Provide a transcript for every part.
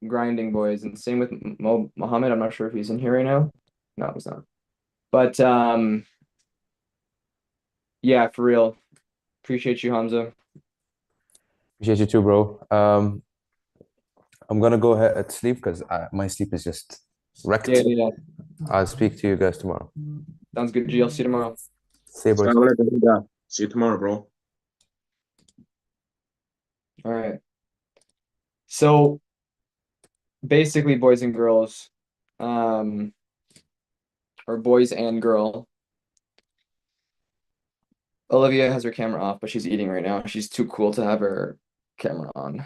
grinding, boys, and same with Mohammed. I'm not sure if he's in here right now. No, he's not. But yeah, for real. Appreciate you, Hamza. Appreciate you too, bro. I'm gonna go ahead and sleep because my sleep is just wrecked. Yeah. I'll speak to you guys tomorrow. Sounds good, G. I'll see you tomorrow. See you, boys. See you tomorrow, bro. All right. So basically, boys and girls, or boys and girl. Olivia has her camera off, but she's eating right now. She's too cool to have her camera on.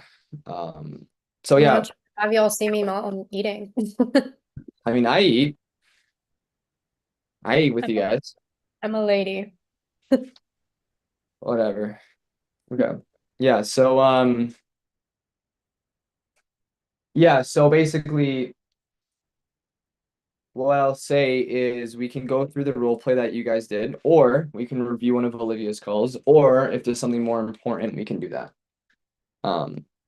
So yeah, have y'all see me while I'm eating? I mean, I eat with you guys. I'm a lady. Whatever. Okay. Yeah, so basically what I'll say is we can go through the role play that you guys did, or we can review one of Olivia's calls, or if there's something more important, we can do that.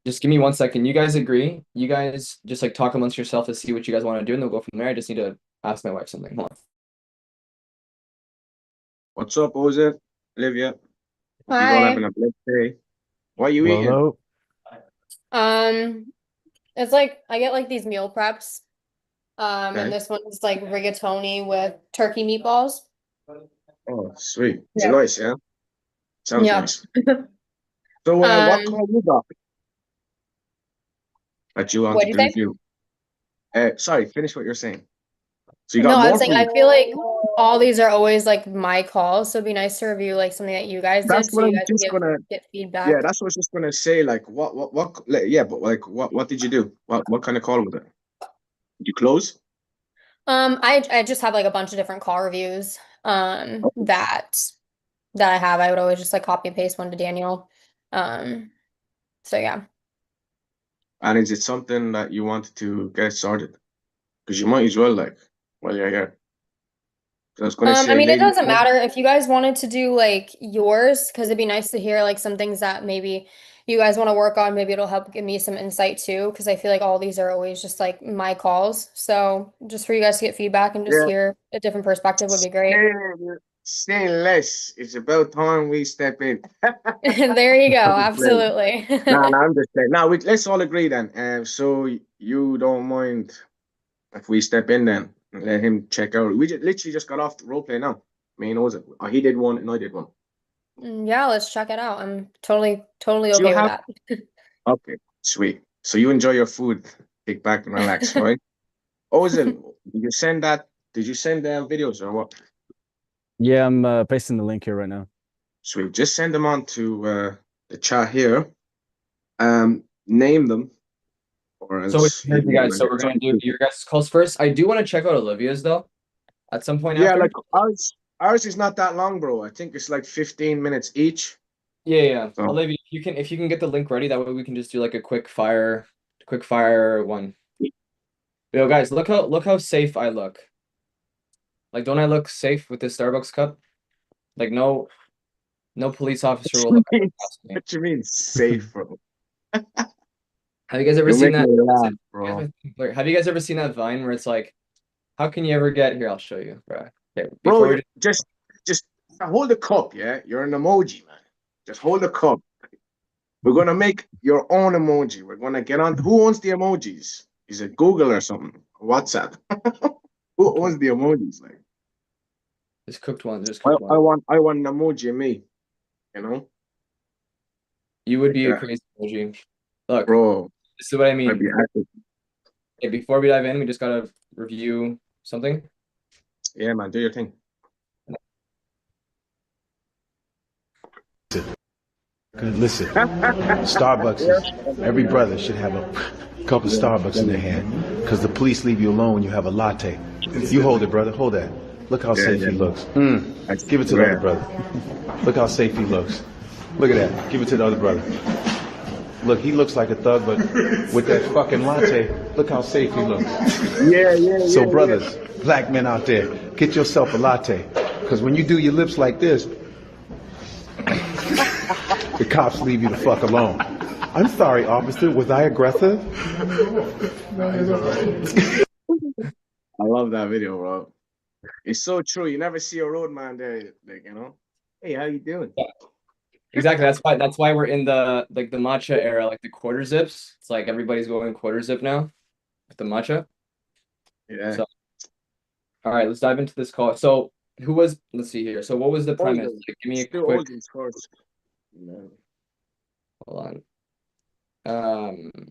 Just give me 1 second. You guys agree? You guys just like talk amongst yourself to see what you guys want to do, and they'll go from there. I just need to ask my wife something. Hold on. What's up, Oza? Olivia? Hi. You having a blessed day. What are you eating? Hello. It's like I get like these meal preps. Okay. And this one's like rigatoni with turkey meatballs. Oh, sweet. It's Yeah. nice, yeah? Sounds Yeah. nice. So, what call you got? That you want What'd to you do say? review. Sorry, finish what you're saying. So you No, got I more was saying I food. feel like all these are always like my calls, so it'd be nice to review like something that you guys That's did, so what you I'm guys can just gonna. get feedback. Yeah, that's what I was just gonna say. Like, like, yeah, but like, what did you do? What kind of call was it? Did you close? I just have like a bunch of different call reviews Okay. that I have. I would always just like copy and paste one to Daniel. So yeah. And is it something that you wanted to get started? Because you might as well, like, while you're here. 'Cause I was gonna I say, mean, it lady. doesn't matter if you guys wanted to do like yours, because it'd be nice to hear like some things that maybe you guys want to work on. Maybe it'll help give me some insight too, because I feel like all these are always just like my calls. So just for you guys to get feedback and just Yeah. hear a different perspective would be great. Say less. It's about time we step in. There you go. Absolutely. No, I'm just saying. Now, let's all agree then. So you don't mind if we step in then and let him check out? We literally just got off the role play now. I mean, was it? He did one and I did one. Yeah, let's check it out. I'm totally Do you okay with have- that. Okay, sweet. So you enjoy your food, kick back and relax, right? Oh, is it? Did you send that? Did you send them videos or what? Yeah, I'm pasting the link here right now. Sweet. Just send them on to the chat here. Name them. Or So else here's you guys. So we're gonna do your guys' calls first. I do want to check out Olivia's though, at some point Yeah, after. like ours is not that long, bro. I think it's like 15 minutes each. Yeah. So- Olivia, if you can get the link ready, that way we can just do like a quick fire one. Yo, guys, look how safe I look. Like, don't I look safe with this Starbucks cup? Like, no police officer will look past me. What you mean safe, bro? Have you guys ever You're seen making that? me laugh, bro. Have you guys ever seen that Vine where it's like, how can you ever get here? I'll show you, bro. Okay, Bro, just hold the cup, yeah? You're an emoji, man. Just hold the cup. We're gonna make your own emoji. We're gonna get on. Who owns the emojis? Is it Google or something? WhatsApp? Who owns the emojis? Like, just cooked one. Just I cooked one. want an emoji of me. You know, You would be a Yeah. crazy emoji. Look, bro. this is what I I'd mean. be happy. Okay, before we dive in, we just gotta review something. Yeah, man. Do your thing. Listen, Starbucks every brother should have a cup of Starbucks in their hand because the police leave you alone when you have a latte. You hold it, brother. Hold that. Look how safe he looks. Give it to the other brother. Look how safe he looks. Look at that. Give it to the other brother. Look, he looks like a thug, but with that fucking latte, look how safe he looks. Yeah. So brothers, black men out there, get yourself a latte. Because when you do your lips like this, the cops leave you the fuck alone. I'm sorry, officer. Was I aggressive? I love that video, bro. It's so true. You never see a roadman there, like, hey, how you doing? Exactly. That's why we're in the like the matcha era, like the quarter zips. It's like everybody's going quarter zip now with the matcha. Yeah. So all right, let's dive into this call. So let's see here. So what was the premise? Olden. Like, give me a Still quick Olden's first. Yeah. hold on.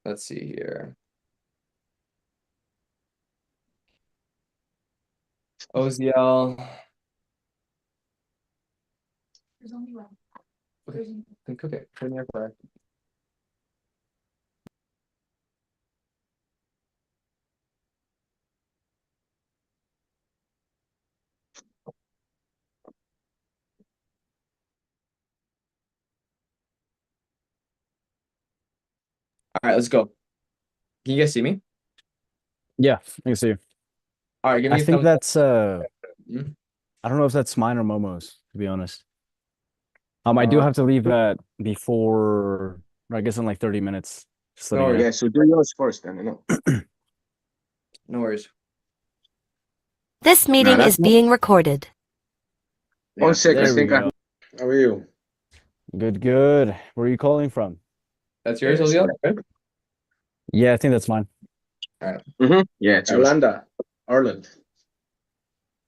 Let's see here. OZL. Okay, then cook it. Put it in the air fryer. All right, let's go. Can you guys see me? Yeah, I can see you. All right, give me I a think thumbs up. that's Mhm. I don't know if that's mine or Momo's, to be honest. I do Uh, have to leave at before, I guess in like 30 minutes. Just letting No you know. Yeah, so do yours first then, no worries. This Nah, meeting that's is being recorded. One second, I There we think go. how are you? Good, good. Where are you calling from? That's yours, Yes. OZL? Okay. Yeah, I think that's mine. Yeah, it's yours. Yolanda, Ireland.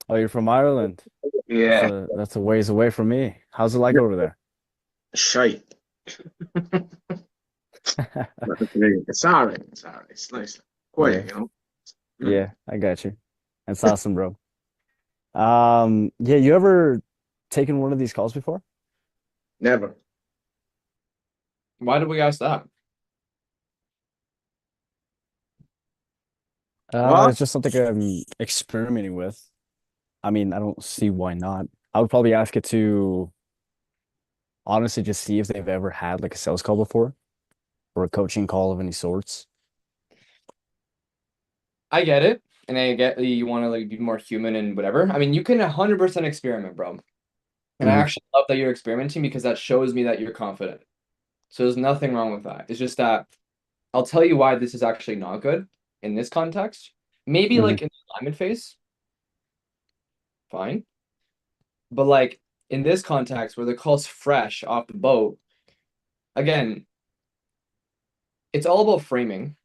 Oh, you're from Ireland. Yeah. That's a ways away from me. How's it like over there? Shite. It's all right. It's all right. It's nice. Quiet, Yeah, I got you. That's awesome, bro. Yeah, you ever taken one of these calls before? Never. Why did we ask that? What? It's just something I'm experimenting with. I mean, I don't see why not. I would probably ask it to honestly just see if they've ever had like a sales call before or a coaching call of any sorts. I get it, and I get that you want to like be more human and whatever. I mean, you can 100% experiment, bro. And I Mhm. actually love that you're experimenting because that shows me that you're confident. So there's nothing wrong with that. It's just that I'll tell you why this is actually not good in this context. Maybe like in the alignment phase, fine. But like in this context where the call's fresh off the boat, again, it's all about framing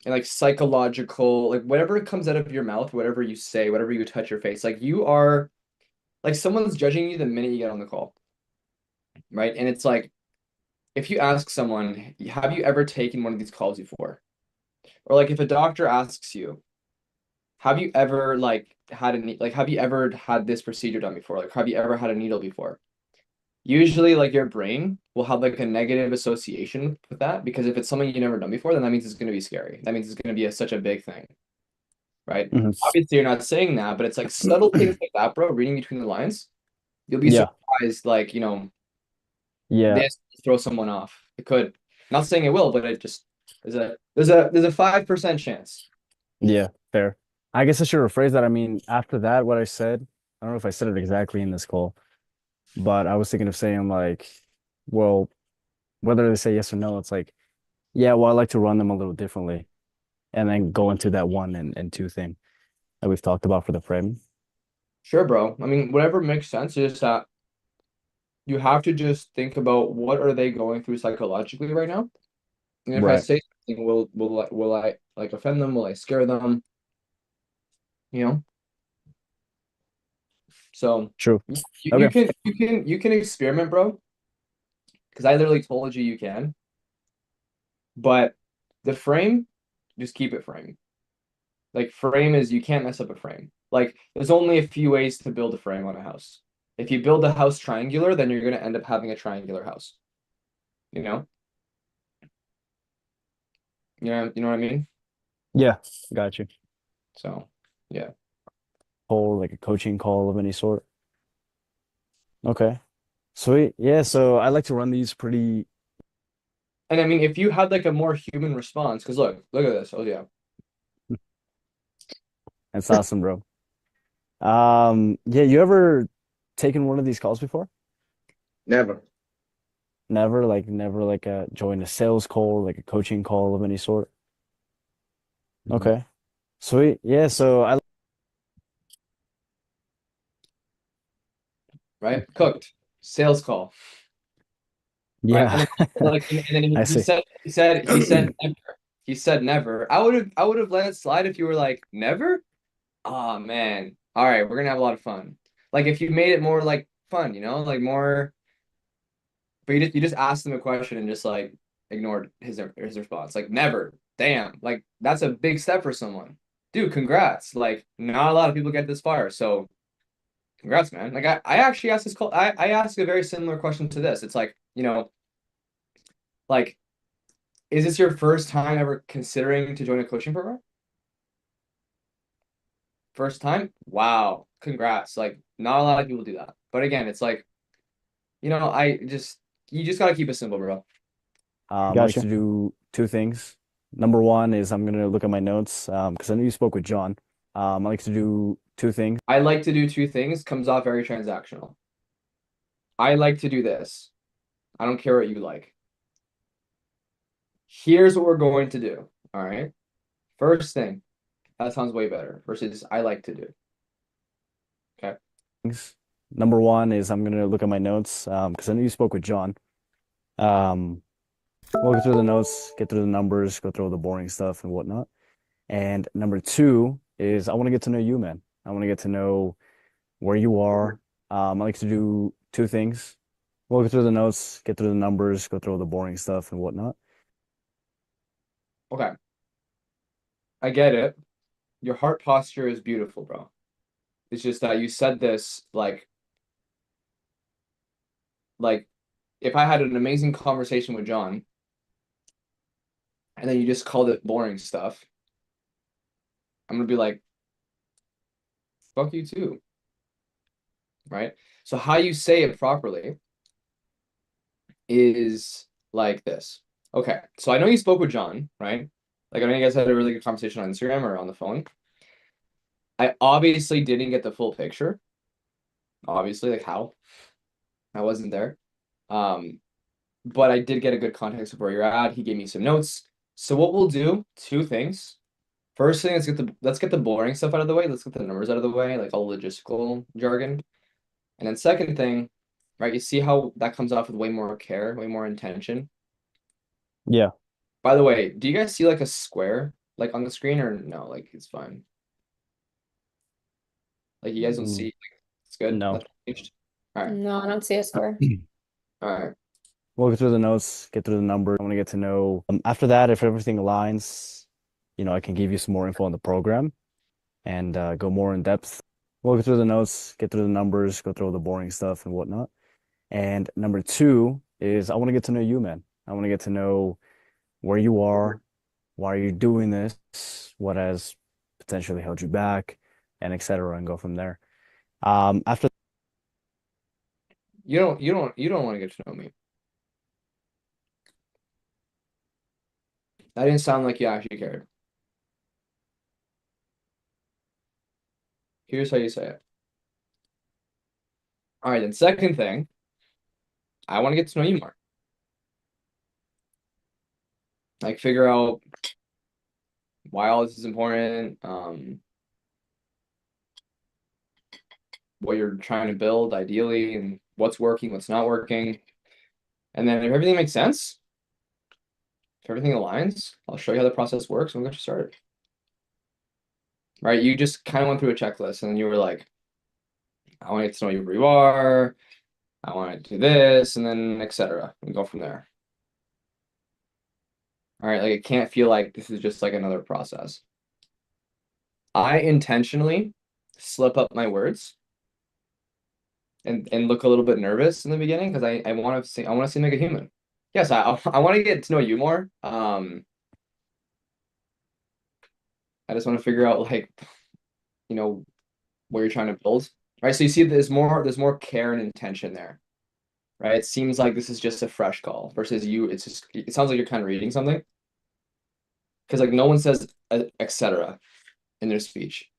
and like psychological, like whatever comes out of your mouth, whatever you say, whatever you touch your face, like you are like someone's judging you the minute you get on the call, right? And it's like if you ask someone, have you ever taken one of these calls before? Or like if a doctor asks you, have you ever like had have you ever had this procedure done before? Like have you ever had a needle before? Usually like your brain will have like a negative association with that because if it's something you've never done before, then that means it's going to be scary. That means it's going to be such a big thing, right? Mhm. Obviously, you're not saying that, but it's like subtle things like that, bro. Reading between the lines, you'll be Yeah. surprised. Like Yeah. this will throw someone off. It could. Not saying it will, but it just there's a 5% chance. Yeah, fair. I guess I should rephrase that. I mean, after that, what I said, I don't know if I said it exactly in this call, but I was thinking of saying like, well, whether they say yes or no, it's like, yeah, well, I like to run them a little differently, and then go into that one and two thing that we've talked about for the frame. Sure, bro. I mean, whatever makes sense is that you have to just think about what are they going through psychologically right now. And if I Right. say something, will I like offend them? Will I scare them? You know? So True. you Okay. you can experiment, bro. Because I literally told you can. But the frame, just keep it frame. Like frame is you can't mess up a frame. Like there's only a few ways to build a frame on a house. If you build a house triangular, then you're gonna end up having a triangular house. You know? You know what I mean? Yeah, got you. So yeah. Call like a coaching call of any sort. Okay. Sweet. Yeah, so I like to run these pretty. And I mean if you had like a more human response, because look at this. Oh yeah. That's awesome, bro. Yeah, you ever taken one of these calls before? Never. Never, like join a sales call, like a coaching call of any sort. Mhm. Okay. Sweet. Yeah, so I right? Cooked. Sales call. Right. yeah. And then I he see. said never. He said never. I would have let it slide if you were like, never? Oh man. All right, we're gonna have a lot of fun. Like if you made it more like fun, like more, but you just asked him a question and just like ignored his response. Like never. Damn. Like that's a big step for someone. Dude, congrats. Like not a lot of people get this far. So congrats, man. Like I actually asked this call. I asked a very similar question to this. It's like, like, is this your first time ever considering to join a coaching program? First time? Wow. Congrats. Like, not a lot of people do that. But again, it's like, you just gotta keep it simple, bro. I like Gotcha. to do two things. Number one is I'm gonna look at my notes, because I know you spoke with John. I like to do two things. I like to do two things, comes off very transactional. I like to do this. I don't care what you like. Here's what we're going to do. All right. First thing, that sounds way better versus I like to do. Okay. Number one is I'm gonna look at my notes, because I know you spoke with John. Um, we'll go through the notes, get through the numbers, go through all the boring stuff and whatnot. And number two is I want to get to know you, man. I want to get to know where you are. I like to do two things. We'll go through the notes, get through the numbers, go through all the boring stuff and whatnot. Okay. I get it. Your heart posture is beautiful, bro. It's just that you said this like if I had an amazing conversation with John and then you just called it boring stuff, I'm gonna be like, fuck you too. Right? So how you say it properly is like this. Okay, so I know you spoke with John, right? Like I know you guys had a really good conversation on Instagram or on the phone. I obviously didn't get the full picture. Obviously, like how? I wasn't there. But I did get a good context of where you're at. He gave me some notes. So what we'll do, two things. First thing, let's get the boring stuff out of the way. Let's get the numbers out of the way, like all logistical jargon. And then second thing, right, you see how that comes off with way more care, way more intention. Yeah. By the way, do you guys see like a square like on the screen or no? Like it's fine. Like you guys don't see, like, it's good. No. Nothing changed. All right. No, I don't see a square. All right. We'll go through the notes, get through the numbers. I want to get to know. After that, if everything aligns, I can give you some more info on the program and go more in depth. We'll go through the notes, get through the numbers, go through all the boring stuff and whatnot. And number two is I want to get to know you, man. I want to get to know where you are, why are you doing this, what has potentially held you back, and et cetera, and go from there. After You don't want to get to know me. That didn't sound like you actually cared. Here's how you say it. All right, then second thing, I want to get to know you more. Like figure out why all this is important, what you're trying to build ideally, and what's working, what's not working. And then if everything makes sense, if everything aligns, I'll show you how the process works and we'll get you started. Right? You just kind of went through a checklist and then you were like, I want to get to know you where you are, I want to do this, and then etc. And go from there. All right, like it can't feel like this is just like another process. I intentionally slip up my words and look a little bit nervous in the beginning because I want to seem like a human. Yes, I want to get to know you more. I just want to figure out like, what you're trying to build. Right. So you see there's more care and intention there. Right. It seems like this is just a fresh call versus it sounds like you're kind of reading something. Because like no one says etc. in their speech.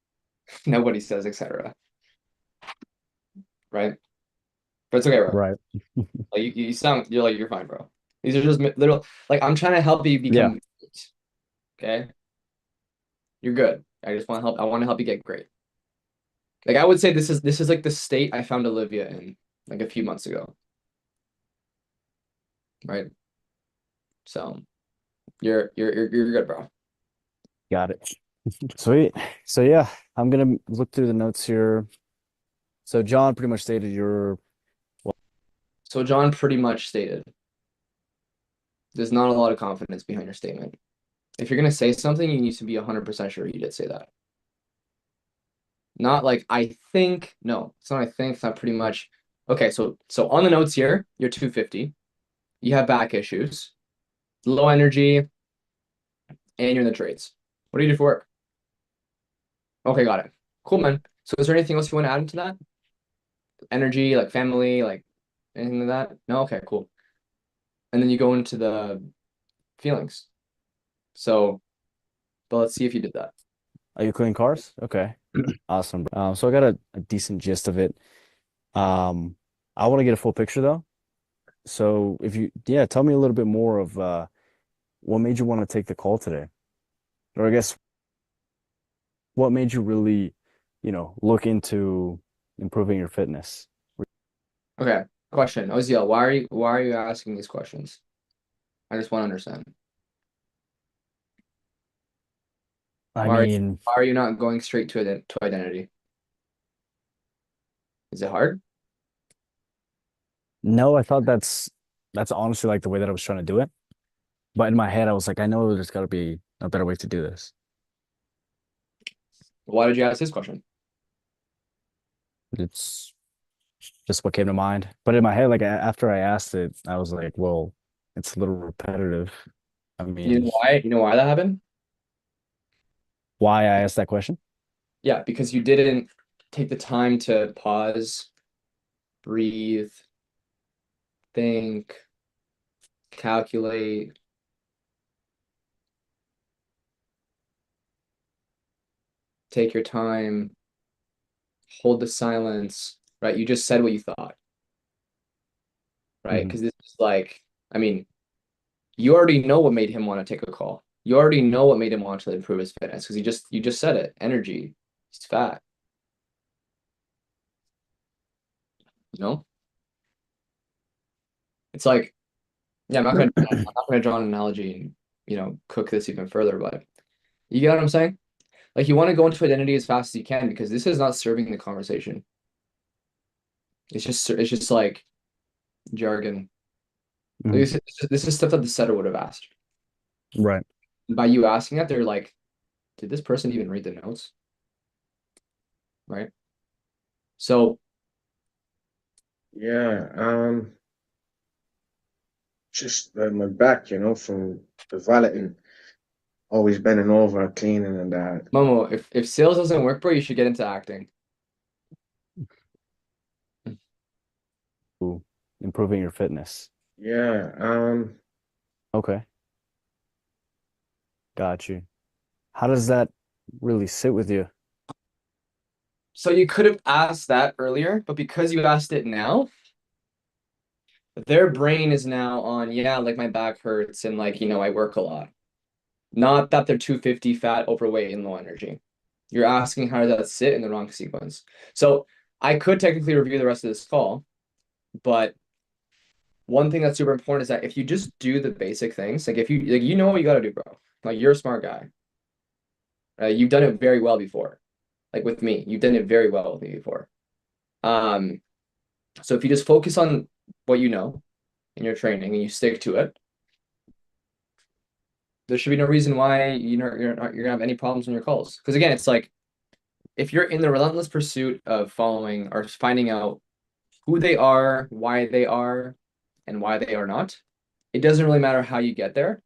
Nobody says etc. Right? But it's okay, bro. Right. Like you sound, you're fine, bro. These are just little, like I'm trying to help you become great. Okay, you're good. I just want to help. I want to help you get great. Like I would say this is like the state I found Olivia in like a few months ago. Right. So you're good, bro. Got it. Sweet. So yeah, I'm gonna look through the notes here. So John pretty much stated your So John pretty much stated there's not a lot of confidence behind your statement. If you're gonna say something, you need to be 100% sure you did say that. Not like I think. No, it's not I think. It's not pretty much. Okay, so on the notes here, you're 250. You have back issues, low energy, and you're in the trades. What do you do for work? Okay, got it. Cool, man. So is there anything else you want to add into that? Energy, like family, like anything like that? No? Okay, cool. And then you go into the feelings. So, but let's see if you did that. Are you cleaning cars? Okay. Awesome. So I got a decent gist of it. I want to get a full picture though. So if you, yeah, tell me a little bit more of what made you want to take the call today? Or I guess what made you really, look into improving your fitness? Okay, question. Oziel, why are you asking these questions? I just want to understand. I Why mean, are you not going straight to identity? Is it hard? no, I thought that's honestly like the way that I was trying to do it. But in my head, I was like, I know there's got to be a better way to do this. Why did you ask this question? It's just what came to mind. But in my head, like after I asked it, I was like, well, it's a little repetitive. I You mean, know why? You know why that happened? why I asked that question? Yeah, because you didn't take the time to pause, breathe, think, calculate. Take your time, hold the silence, right? You just said what you thought, right? Mhm. Because this is like, I mean, you already know what made him want to take a call. You already know what made him want to improve his fitness because you just said it. Energy, he's fat, you know? It's like, yeah, I'm not gonna draw an analogy and cook this even further, but you get what I'm saying? Like you want to go into identity as fast as you can because this is not serving the conversation. It's just like jargon. Like, Mhm. this is stuff that the setter would have asked. Right. By you asking that, they're like, did this person even read the notes? Right? So Yeah, just my back, from the valeting, always bending over, cleaning and that. Momo, if sales doesn't work, bro, you should get into acting. Ooh, improving your fitness. Yeah, Okay. Got you. How does that really sit with you? So you could have asked that earlier, but because you asked it now, their brain is now on, yeah, like my back hurts and like, I work a lot. Not that they're 250 fat, overweight, and low energy. You're asking how does that sit in the wrong sequence. So I could technically review the rest of this call, but one thing that's super important is that if you just do the basic things, like if you like you know what you got to do, bro. Like you're a smart guy. You've done it very well before. Like with me, you've done it very well with me before. So if you just focus on what you know in your training and you stick to it, there should be no reason why you're gonna have any problems in your calls. Because again, it's like if you're in the relentless pursuit of following or finding out who they are, why they are, and why they are not, it doesn't really matter how you get there.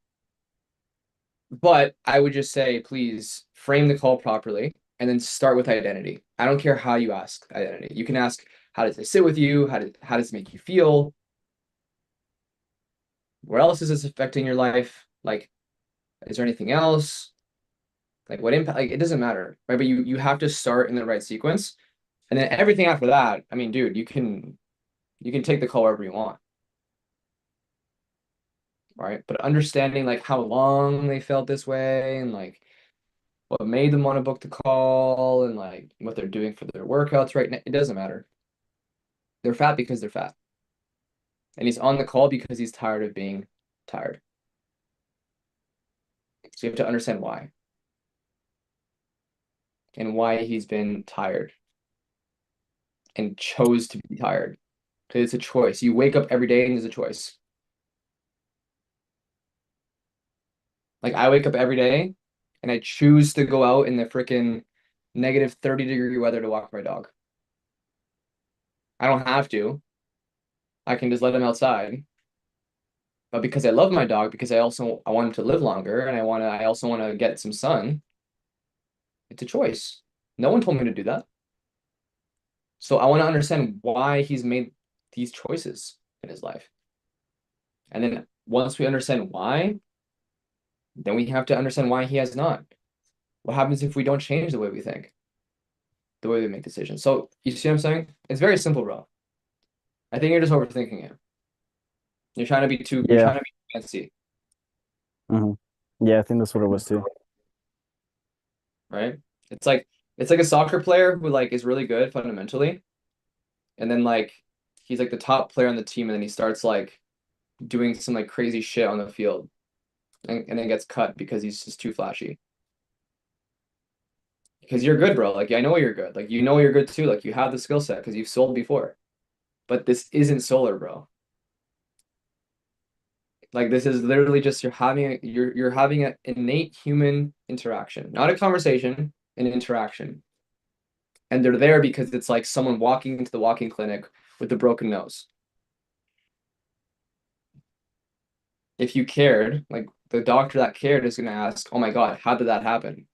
But I would just say, please frame the call properly and then start with identity. I don't care how you ask identity. You can ask, how does it sit with you? How does it make you feel? Where else is this affecting your life? Like, is there anything else? Like what impact? Like it doesn't matter, right? But you have to start in the right sequence. And then everything after that, I mean, dude, you can You can take the call wherever you want. Right? But understanding like how long they felt this way and like what made them want to book the call and like what they're doing for their workouts right now, it doesn't matter. They're fat because they're fat. And he's on the call because he's tired of being tired. So you have to understand why. And why he's been tired and chose to be tired. Because it's a choice. You wake up every day and there's a choice. Like I wake up every day and I choose to go out in the freaking negative 30-degree weather to walk my dog. I don't have to. I can just let him outside. But because I love my dog, because I want him to live longer and I also want to get some sun, it's a choice. No one told me to do that. So I want to understand why he's made these choices in his life. And then once we understand why, then we have to understand why he has not. What happens if we don't change the way we think, the way we make decisions? So you see what I'm saying? It's very simple, bro. I think you're just overthinking it. You're trying to be you're Yeah. trying to be fancy, Yeah, I think that's what it was too. right? It's like a soccer player who like is really good fundamentally, and then like he's like the top player on the team, and then he starts like doing some like crazy shit on the field, and then gets cut because he's just too flashy. Because you're good, bro. Like I know you're good. Like you know you're good too. Like you have the skill set because you've sold before. But this isn't solar, bro. Like this is literally just you're having an innate human interaction, not a conversation, an interaction. And they're there because it's like someone walking into the walking clinic with a broken nose. If you cared, like the doctor that cared is going to ask, "Oh my God, how did that happen?"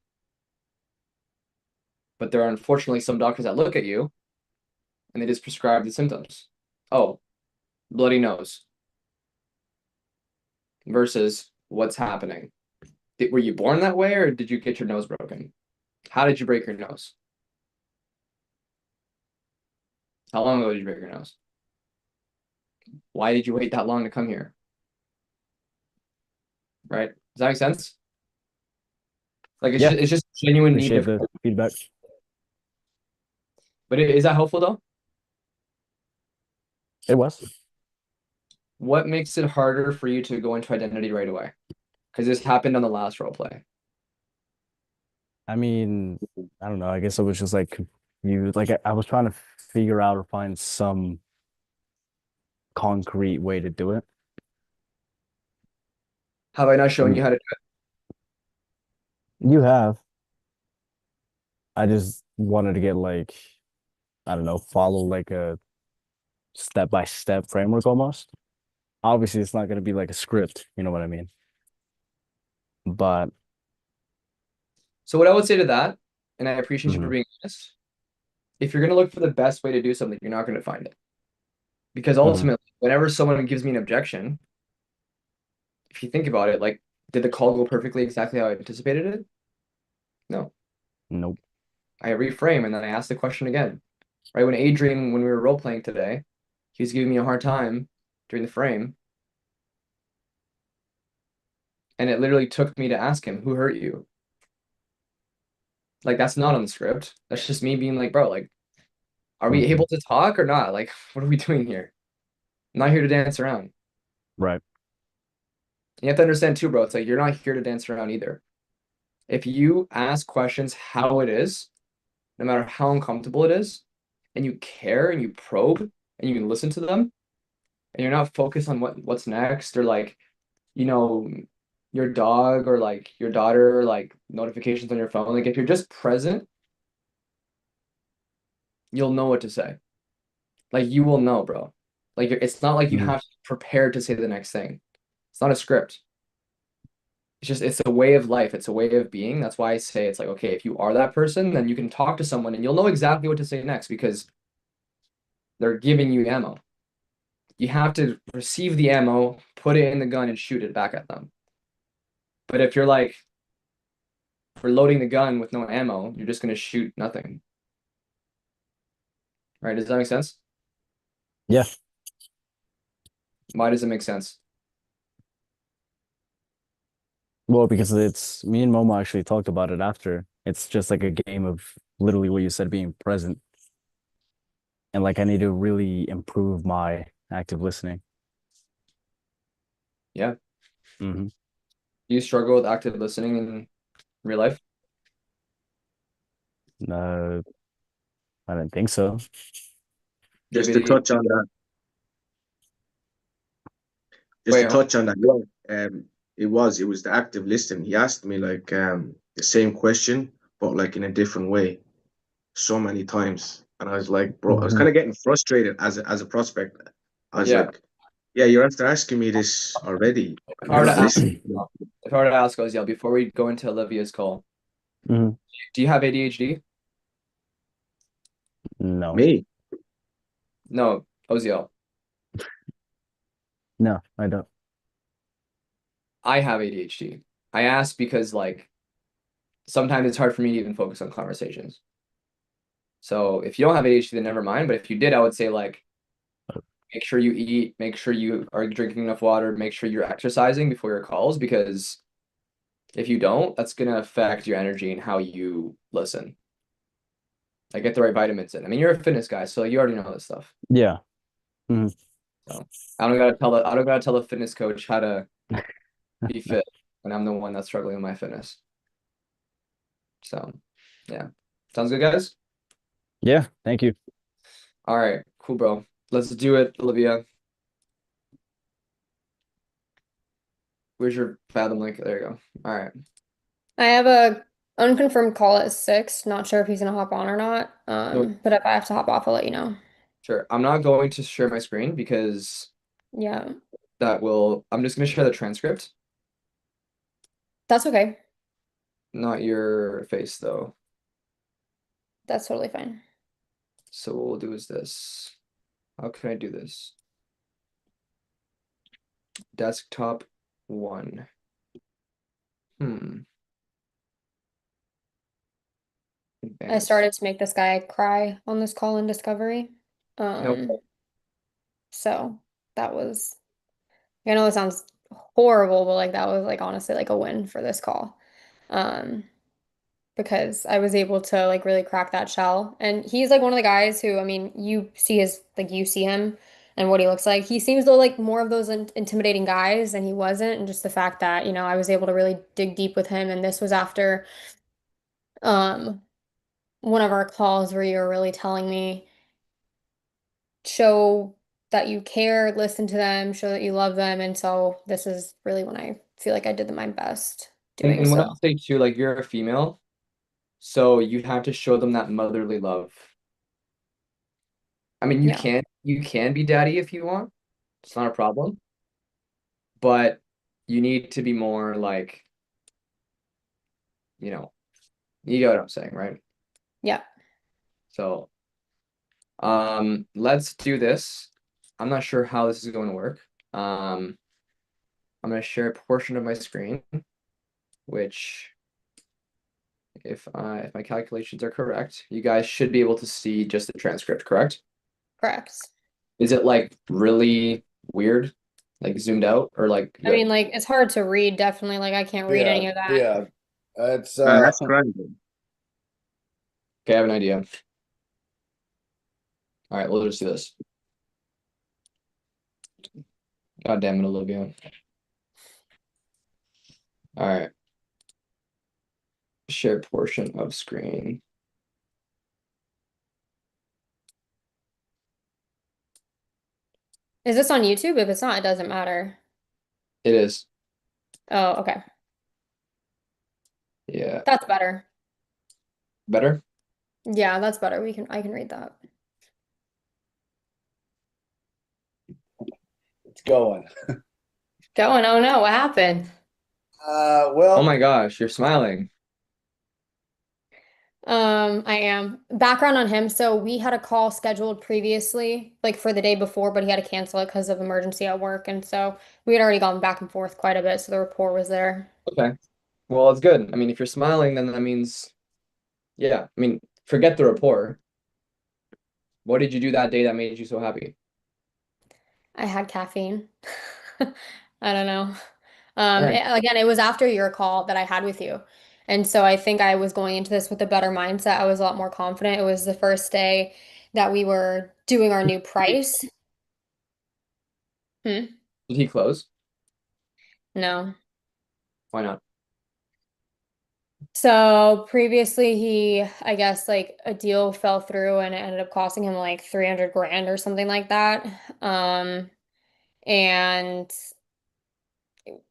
But there are unfortunately some doctors that look at you and they just prescribe the symptoms. Oh, bloody nose. Versus what's happening. Were you born that way or did you get your nose broken? How did you break your nose? How long ago did you break your nose? Why did you wait that long to come here? Right? Does that make sense? Like Yeah. it's just genuine need Appreciate to, the feedback. but is that helpful though? It was. What makes it harder for you to go into identity right away? Because this happened on the last role play. I mean, I don't know. I guess it was just like you like I was trying to figure out or find some concrete way to do it. Have I not shown you how to do it? You have. I just wanted to get like, I don't know, follow like a step-by-step framework almost. Obviously, it's not going to be like a script, you know what I mean? But So what I would say to that, and I appreciate you for Mhm. being honest, if you're gonna look for the best way to do something, you're not gonna find it. Because Mhm. ultimately, whenever someone gives me an objection, if you think about it, like, did the call go perfectly exactly how I anticipated it? No. Nope. I reframe and then I ask the question again. Right? When we were role playing today, he was giving me a hard time during the frame. And it literally took me to ask him, who hurt you? Like, that's not on the script. That's just me being like, bro, like, are we Mhm. able to talk or not? Like, what are we doing here? I'm not here to dance around. Right. You have to understand too, bro. It's like you're not here to dance around either. If you ask questions how it is, no matter how uncomfortable it is, and you care and you probe and you can listen to them, and you're not focused on what's next or like, you know, your dog or like your daughter, like notifications on your phone. Like if you're just present, you'll know what to say. Like you will know, bro. Like it's not like you Mhm. have to prepare to say the next thing. It's not a script. It's a way of life. It's a way of being. That's why I say it's like, okay, if you are that person, then you can talk to someone and you'll know exactly what to say next because they're giving you ammo. You have to receive the ammo, put it in the gun, and shoot it back at them. But if you're like, we're loading the gun with no ammo, you're just gonna shoot nothing. Right? Does that make sense? Yeah. Why does it make sense? Well, because it's me and Momo actually talked about it after. It's just like a game of literally what you said, being present. And like I need to really improve my active listening. Yeah. Hmm. Do you struggle with active listening in real life? Uh, I didn't think so. Just to Maybe. touch on that. Just Wait, to touch on that. Yeah, it was the active listening. He asked me like the same question, but like in a different way, so many times. And I was like, bro, I was Mhm. kind of getting frustrated as a prospect. I was Yeah. like, yeah, you're after asking me this already. If And I you're were to not ask, listening. if I were to ask Oziel before we go into Olivia's call, Mhm. do you have ADHD? No, Me? No, Oziel. no, I don't. I have ADHD. I ask because like sometimes it's hard for me to even focus on conversations. So if you don't have ADHD, then never mind. But if you did, I would say like make sure you eat, make sure you are drinking enough water, make sure you're exercising before your calls, because if you don't, that's gonna affect your energy and how you listen. Like get the right vitamins in. I mean, you're a fitness guy, so you already know this stuff. Yeah. So I don't gotta tell the fitness coach how to be fit when I'm the one that's struggling with my fitness. So yeah. Sounds good, guys? Yeah, thank you. All right, cool, bro. Let's do it, Olivia. Where's your Fathom link? There you go. All right. I have a unconfirmed call at 6. Not sure if he's gonna hop on or not. But if I have to hop off, I'll let you know. Sure. I'm not going to share my screen because Yeah, I'm just gonna share the transcript, that's okay. not your face though. That's totally fine. So what we'll do is this. How can I do this? Desktop 1. I Advanced. started to make this guy cry on this call in Discovery. Nope. So that was, I know it sounds horrible, but like that was like honestly like a win for this call. Um, because I was able to like really crack that shell. And he's like one of the guys who, I mean, you see him and what he looks like. He seems though like more of those intimidating guys, and he wasn't. And just the fact that, I was able to really dig deep with him. And this was after um one of our calls where you were really telling me, show that you care, listen to them, show that you love them. And so this is really when I feel like I did my best doing And what so. I'll say too, like you're a female, so you have to show them that motherly love. I mean, Yeah. you can be daddy if you want. It's not a problem. But you need to be more like, you know, you get what I'm saying, right? Yeah. So, let's do this. I'm not sure how this is going to work. I'm going to share a portion of my screen, which if my calculations are correct, you guys should be able to see just the transcript, correct? Correct. Is it like really weird, like zoomed out, or like I good? mean, like it's hard to read, definitely. Like I can't read any of that. Yeah. It's That's crazy. Okay, I have an idea. All right, we'll just do this. God damn it, Olivia. All right. Share portion of screen. Is this on YouTube? If it's not, it doesn't matter. It is. Oh, okay. Yeah. That's better. Better? Yeah, that's better. I can read that. it's going. Going. Oh no, what happened? Oh my gosh, you're smiling. I am. Background on him. So we had a call scheduled previously, like for the day before, but he had to cancel it because of emergency at work. And so we had already gone back and forth quite a bit, so the rapport was there. Okay. Well, it's good. I mean, if you're smiling, then that means, yeah. I mean, forget the rapport. What did you do that day that made you so happy? I had caffeine. I don't know. Alright. Again, it was after your call that I had with you. And so I think I was going into this with a better mindset. I was a lot more confident. It was the first day that we were doing our new price. Hmm? Did he close? No. Why not? So previously I guess like a deal fell through and it ended up costing him like 300 grand or something like that. And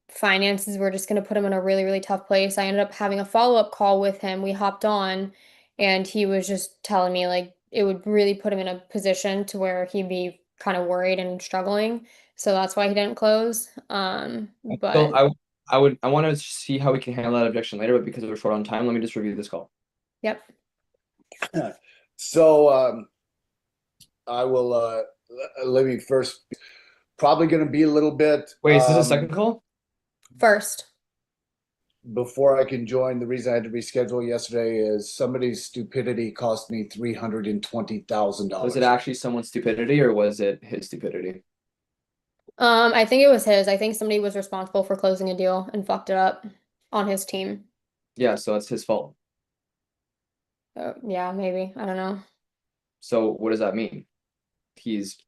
finances were just going to put him in a really, really tough place. I ended up having a follow-up call with him. We hopped on and he was just telling me like it would really put him in a position to where he'd be kind of worried and struggling. So that's why he didn't close. So But I want to see how we can handle that objection later, but because we're short on time, let me just review this call. yep. So I will let me first probably going to be a little bit Wait, is this a second call? First. before I can join. The reason I had to reschedule yesterday is somebody's stupidity cost me $320,000. Was it actually someone's stupidity or was it his stupidity? I think it was his. I think somebody was responsible for closing a deal and fucked it up on his team. Yeah, so it's his fault. Yeah, maybe. I don't know. So what does that mean? He's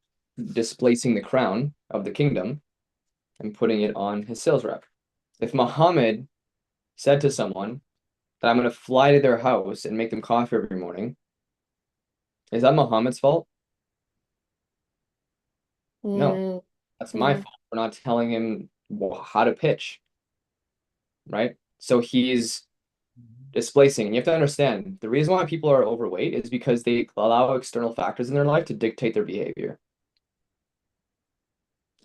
displacing the crown of the kingdom and putting it on his sales rep. If Muhammad said to someone that I'm going to fly to their house and make them coffee every morning, is that Muhammad's fault? No, Mm, that's my fault for not telling him how to pitch, right? So he's displacing. And you have to understand the reason why people are overweight is because they allow external factors in their life to dictate their behavior.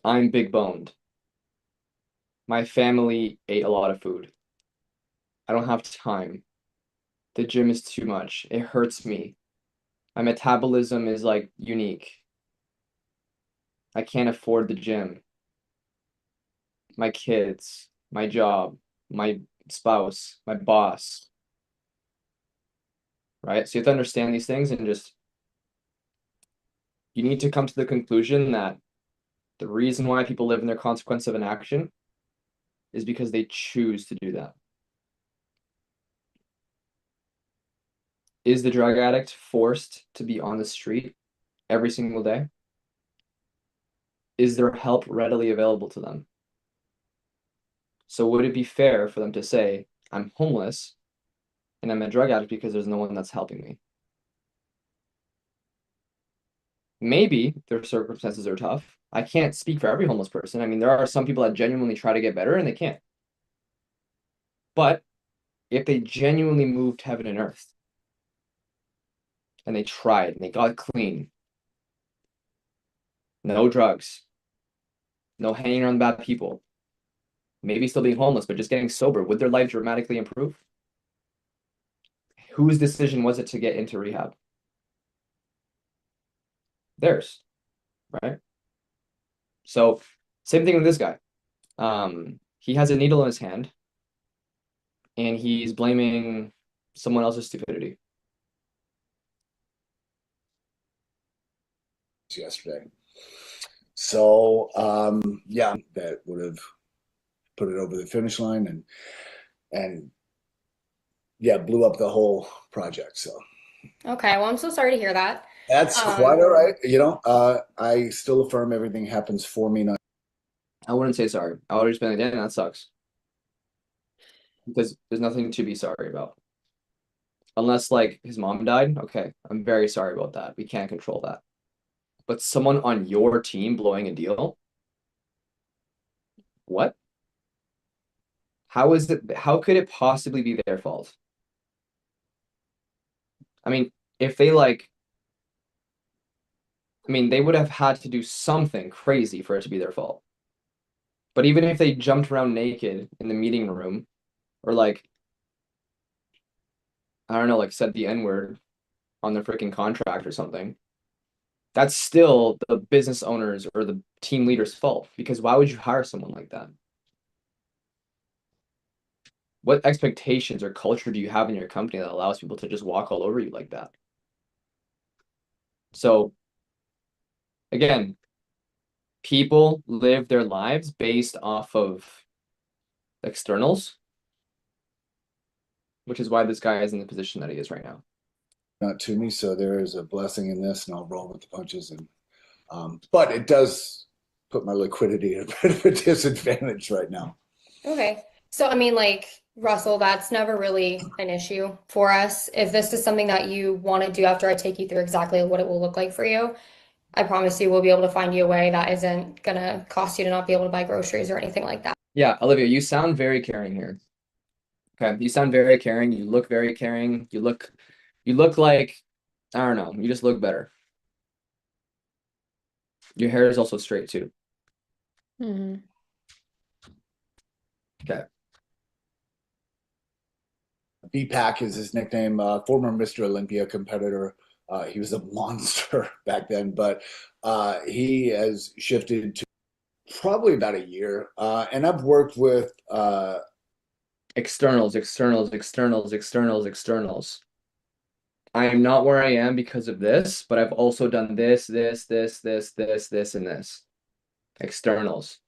I'm big boned. My family ate a lot of food. I don't have time. The gym is too much. It hurts me. My metabolism is like unique. I can't afford the gym. My kids, my job, my spouse, my boss. Right? So you have to understand these things and just you need to come to the conclusion that the reason why people live in their consequence of an action is because they choose to do that. Is the drug addict forced to be on the street every single day? Is there help readily available to them? So would it be fair for them to say, I'm homeless and I'm a drug addict because there's no one that's helping me? Maybe their circumstances are tough. I can't speak for every homeless person. I mean, there are some people that genuinely try to get better and they can't. But if they genuinely moved heaven and earth and they tried and they got clean, no drugs, no hanging around bad people, maybe still being homeless, but just getting sober, would their life dramatically improve? Whose decision was it to get into rehab? Theirs, right? So same thing with this guy. He has a needle in his hand and he's blaming someone else's stupidity. Yesterday. So yeah, that would have put it over the finish line and yeah, blew up the whole project. So okay, well, I'm so sorry to hear that. that's quite all right. You know, I still affirm everything happens for me, not. I wouldn't say sorry. I would just be like, yeah, that sucks. Because there's nothing to be sorry about. Unless like his mom died, okay, I'm very sorry about that. We can't control that. But someone on your team blowing a deal? What? How could it possibly be their fault? I mean, if they they would have had to do something crazy for it to be their fault. But even if they jumped around naked in the meeting room, or like, I don't know, like said the N-word on their freaking contract or something, that's still the business owners or the team leader's fault. Because why would you hire someone like that? What expectations or culture do you have in your company that allows people to just walk all over you like that? So, again, people live their lives based off of externals, which is why this guy is in the position that he is right now. Not to me, so there is a blessing in this, and I'll roll with the punches. And but it does put my liquidity at a bit of a disadvantage right now. Okay. So, I mean, like, Russell, that's never really an issue for us. If this is something that you want to do after I take you through exactly what it will look like for you, I promise you we'll be able to find you a way that isn't gonna cost you to not be able to buy groceries or anything like that. Yeah, Olivia, you sound very caring here. Okay, you sound very caring. You look very caring. You look like, I don't know, you just look better. Your hair is also straight too. Mhm. Okay. BPAC is his nickname, former Mr. Olympia competitor. He was a monster back then, but he has shifted to probably about a year. And I've worked with Externals. I am not where I am because of this, but I've also done this, and this. Externals.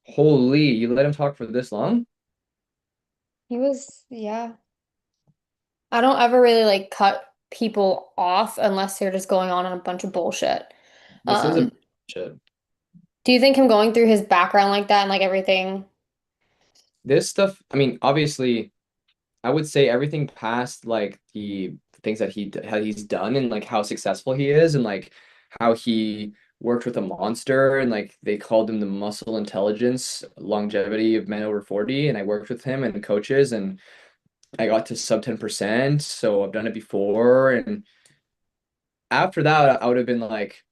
Holy, you let him talk for this long? He was, yeah. I don't ever really like cut people off unless they're just going on a bunch of bullshit. This is a Um, shit. do you think him going through his background like that and like everything? This stuff, I mean, obviously, I would say everything past like the things that he's done and like how successful he is and like how he worked with a monster and like they called him the muscle intelligence longevity of men over 40, and I worked with him and coaches and I got to sub 10%, so I've done it before. And after that I would have been like,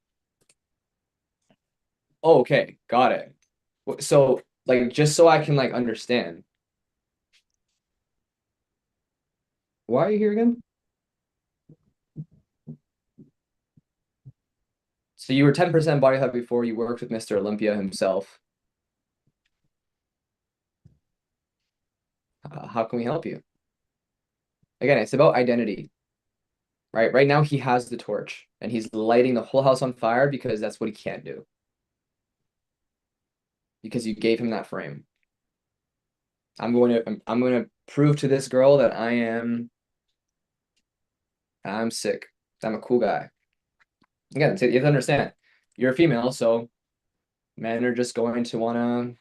oh, okay, got it. So like just so I can like understand, why are you here again? So you were 10% body fat before, you worked with Mr. Olympia himself. How can we help you? Again, it's about identity, right? Right now he has the torch and he's lighting the whole house on fire because that's what he can't do. Because you gave him that frame. I'm going to prove to this girl that I'm sick. I'm a cool guy. Again, you have to understand, you're a female, so men are just going to want to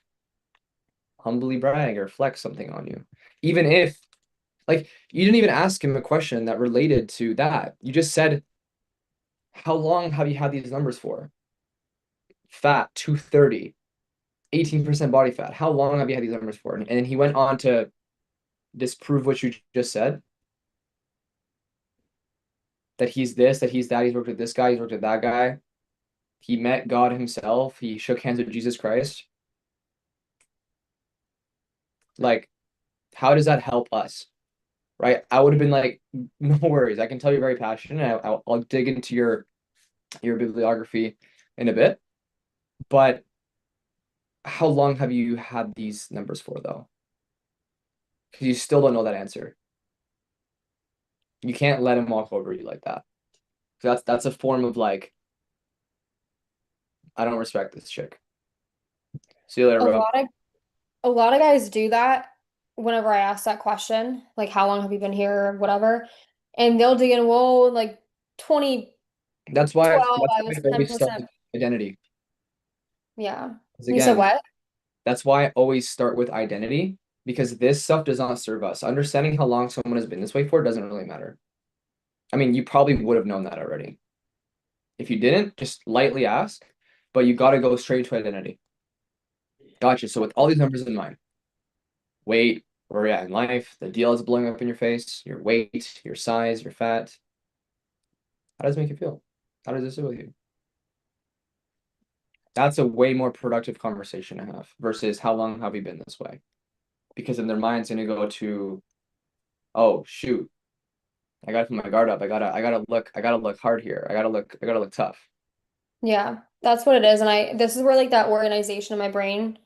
humbly brag or flex something on you. Even if, like, you didn't even ask him a question that related to that. You just said, how long have you had these numbers for? Fat, 230, 18% body fat. How long have you had these numbers for? And then he went on to disprove what you just said. That he's this, that he's that, he's worked with this guy, he's worked with that guy. He met God himself. He shook hands with Jesus Christ. Like, how does that help us? Right? I would have been like, no worries. I can tell you're very passionate. I'll dig into your bibliography in a bit. But how long have you had these numbers for, though? Because you still don't know that answer. You can't let him walk over you like that. That's a form of like, I don't respect this chick. See you later, A bro. lot of guys do that whenever I ask that question, like how long have you been here or whatever, and they'll dig in, whoa, like 2012, That's why I I was always start 10%. with identity. Yeah. 'Cause You said again, what? that's why I always start with identity, because this stuff does not serve us. Understanding how long someone has been this way for doesn't really matter. I mean, you probably would have known that already. If you didn't, just lightly ask, but you got to go straight to identity. Gotcha. So with all these numbers in mind, weight, where you're at in life, the deal is blowing up in your face, your weight, your size, your fat. How does it make you feel? How does this sit with you? That's a way more productive conversation to have versus how long have you been this way? Because in their mind's gonna go to, oh shoot, I gotta put my guard up. I gotta look hard here. I gotta look tough. Yeah, that's what it is. And this is where like that organization in my brain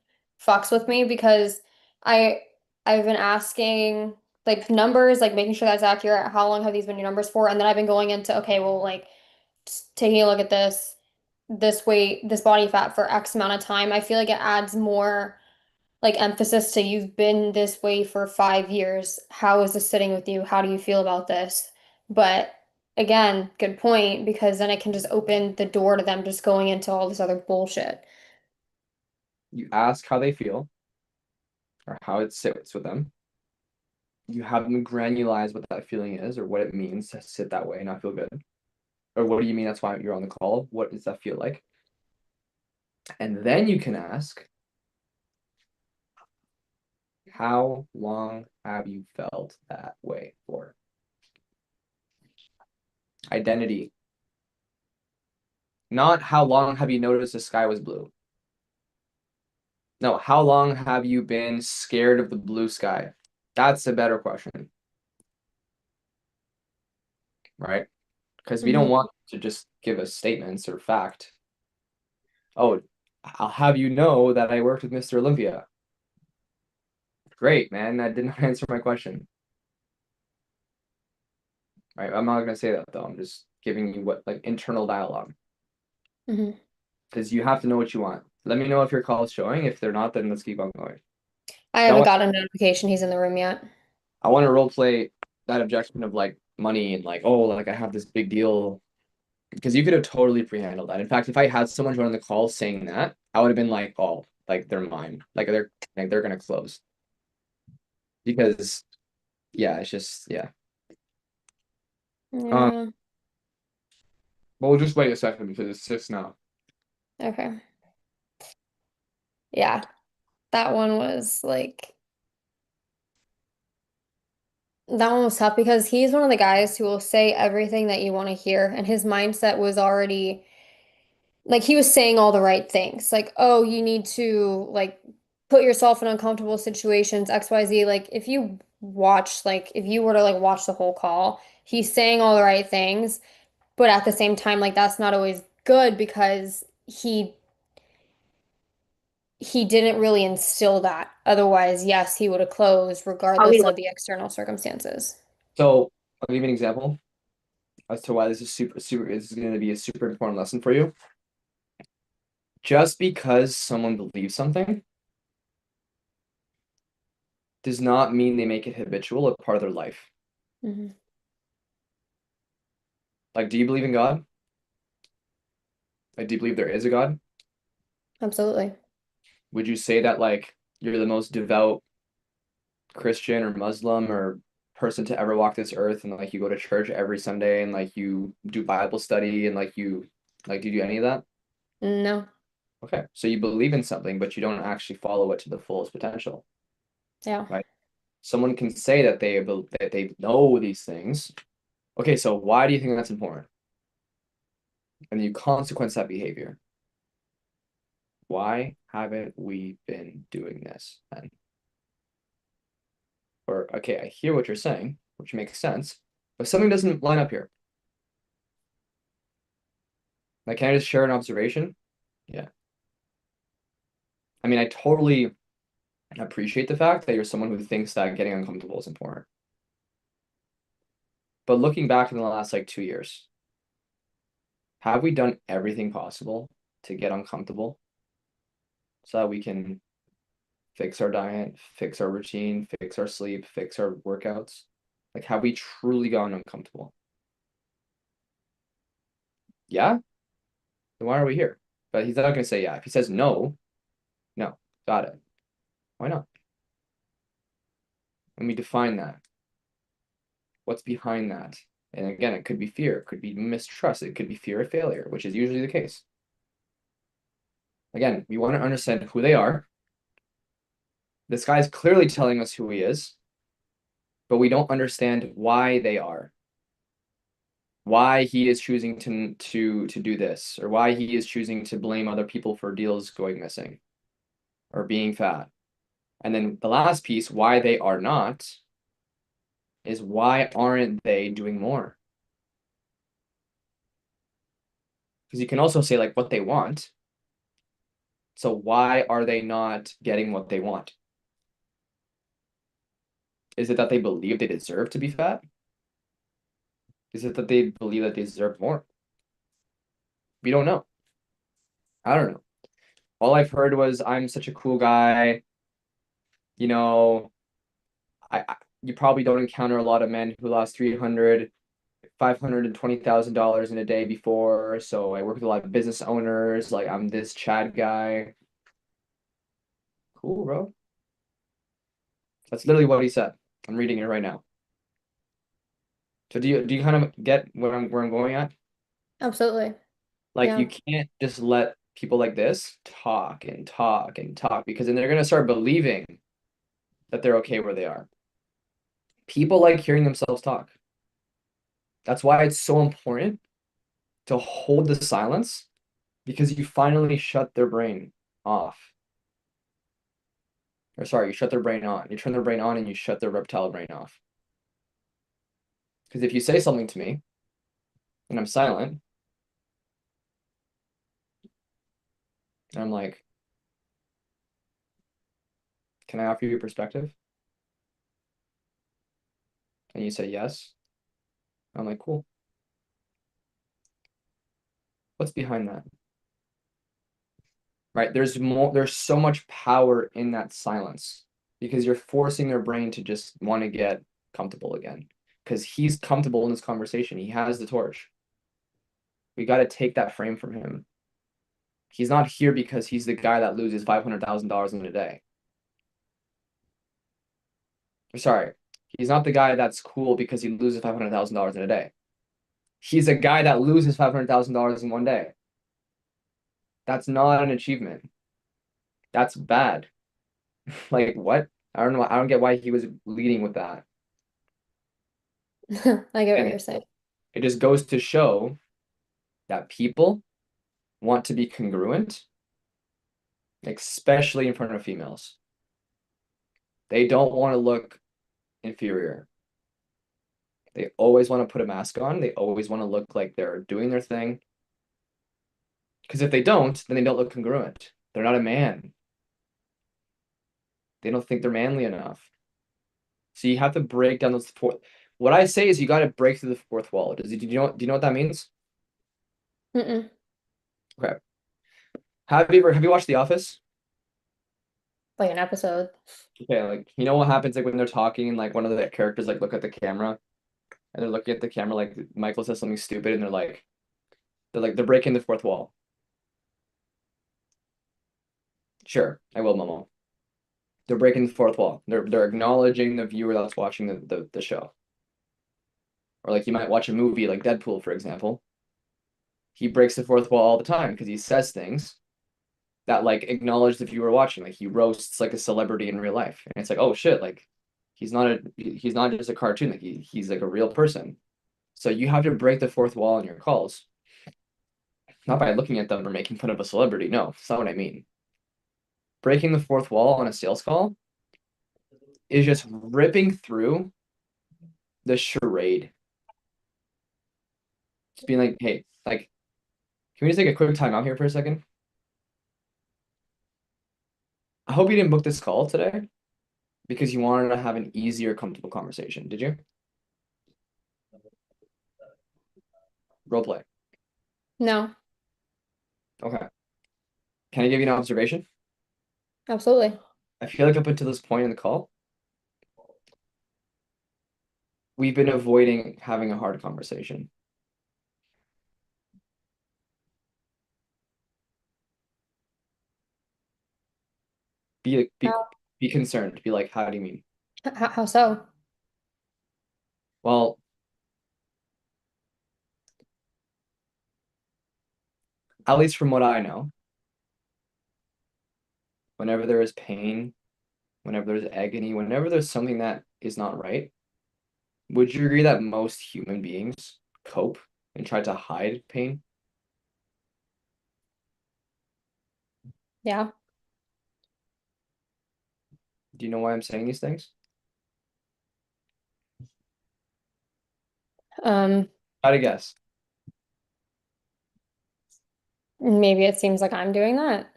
fucks with me because I I've been asking like numbers, like making sure that's accurate. How long have these been your numbers for? And then I've been going into, okay, well, like taking a look at this weight, this body fat for X amount of time, I feel like it adds more like emphasis to you've been this way for 5 years. How is this sitting with you? How do you feel about this? But again, good point, because then it can just open the door to them just going into all this other bullshit. You ask how they feel or how it sits with them. You have them granulize what that feeling is or what it means to sit that way and not feel good. Or what do you mean that's why you're on the call? What does that feel like? And then you can ask, how long have you felt that way for? Identity. Not how long have you noticed the sky was blue? No, how long have you been scared of the blue sky? That's a better question. Right? Because we don't want to just give us statements or fact. Oh, I'll have you know that I worked with Mr. Olympia. Great, man. That did not answer my question. Right? I'm not gonna say that though. I'm just giving you what like internal dialogue. Mhm. Because you have to know what you want. Let me know if your call is showing. If they're not, then let's keep on going. I haven't got a notification he's in the room yet. I want to role play that objection of like money and like, oh, like I have this big deal. Because you could have totally pre-handled that. In fact, if I had someone join the call saying that, I would have been like, oh, like they're mine. Like they're gonna close. Because yeah, it's just yeah. Yeah. But we'll just wait a second because it's 6 now. Okay. Yeah. That one was like that one was tough because he's one of the guys who will say everything that you want to hear, and his mindset was already like he was saying all the right things. Like, oh, you need to like put yourself in uncomfortable situations, XYZ. Like if you watch, like if you were to like watch the whole call, he's saying all the right things, but at the same time, like that's not always good because he didn't really instill that. Otherwise, yes, he would have closed regardless of the external circumstances. So I'll give you an example as to why this is this is going to be a super important lesson for you. Just because someone believes something does not mean they make it habitual or part of their life. Mhm. Like, do you believe in God? Like, do you believe there is a God? Absolutely. Would you say that like you're the most devout Christian or Muslim or person to ever walk this earth and like you go to church every Sunday and like you do Bible study and like you like do you do any of that? No. Okay, so you believe in something, but you don't actually follow it to the fullest potential. Yeah. Right? Someone can say that that they know these things. Okay, so why do you think that's important? And you consequence that behavior. Why haven't we been doing this then? Or okay, I hear what you're saying, which makes sense, but something doesn't line up here. Like, can I just share an observation? Yeah. I mean, I totally appreciate the fact that you're someone who thinks that getting uncomfortable is important. But looking back in the last like 2 years, have we done everything possible to get uncomfortable so that we can fix our diet, fix our routine, fix our sleep, fix our workouts? Like, have we truly gotten uncomfortable? Yeah? Then why are we here? But he's not going to say yeah. If he says no, no, got it. Why not? And we define that. What's behind that? And again, it could be fear, it could be mistrust, it could be fear of failure, which is usually the case. Again, we want to understand who they are. This guy's clearly telling us who he is, but we don't understand why they are. Why he is choosing to do this, or why he is choosing to blame other people for deals going missing or being fat. And then the last piece, why they are not, is why aren't they doing more? Because you can also say like what they want. So why are they not getting what they want? Is it that they believe they deserve to be fat? Is it that they believe that they deserve more? We don't know. I don't know. All I've heard was I'm such a cool guy. You know, you probably don't encounter a lot of men who lost 300, $520,000 in a day before. So I work with a lot of business owners. Like I'm this Chad guy. Cool, bro. That's literally what he said. I'm reading it right now. So do you kind of get where I'm going at? Absolutely. Like Yeah. you can't just let people like this talk and talk and talk because then they're gonna start believing that they're okay where they are. People like hearing themselves talk. That's why it's so important to hold the silence because you finally shut their brain off. Or sorry, you shut their brain on. You turn their brain on and you shut their reptile brain off. Because if you say something to me and I'm silent, and I'm like, can I offer you a perspective? And you say yes. I'm like, cool. What's behind that? Right? There's so much power in that silence because you're forcing their brain to just want to get comfortable again. Because he's comfortable in this conversation. He has the torch. We got to take that frame from him. He's not here because he's the guy that loses $500,000 in a day. Sorry, he's not the guy that's cool because he loses $500,000 in a day. He's a guy that loses $500,000 in one day. That's not an achievement. That's bad. Like what? I don't know. I don't get why he was leading with that. I get what And you're saying. it just goes to show that people want to be congruent, especially in front of females. They don't want to look inferior. They always want to put a mask on. They always want to look like they're doing their thing. Because if they don't, then they don't look congruent. They're not a man. They don't think they're manly enough. So you have to break down those four. What I say is you got to break through the fourth wall. Do you know what that means? Mm-mm. Okay. Have you watched The Office? Like an episode. Okay, like you know what happens like when they're talking and like one of the characters like look at the camera and they're looking at the camera like Michael says something stupid and they're breaking the fourth wall. Sure, I will, Momo. They're breaking the fourth wall. They're acknowledging the viewer that's watching the show. Or like you might watch a movie like Deadpool, for example. He breaks the fourth wall all the time because he says things that like acknowledge the viewer watching. Like he roasts like a celebrity in real life. And it's like, oh shit, like he's not just a cartoon, like he's like a real person. So you have to break the fourth wall in your calls. Not by looking at them or making fun of a celebrity. No, that's not what I mean. Breaking the fourth wall on a sales call is just ripping through the charade. Just being like, hey, like, can we just take a quick time out here for a second? I hope you didn't book this call today because you wanted to have an easier, comfortable conversation. Did you? Role play. No, Okay. Can I give you an observation? absolutely. I feel like up until this point in the call, we've been avoiding having a hard conversation. Be How, be concerned. Be like, how do you mean? how so? Well, at least from what I know, whenever there is pain, whenever there's agony, whenever there's something that is not right, would you agree that most human beings cope and try to hide pain? Yeah. Do you know why I'm saying these things? Try to guess. Maybe it seems like I'm doing that.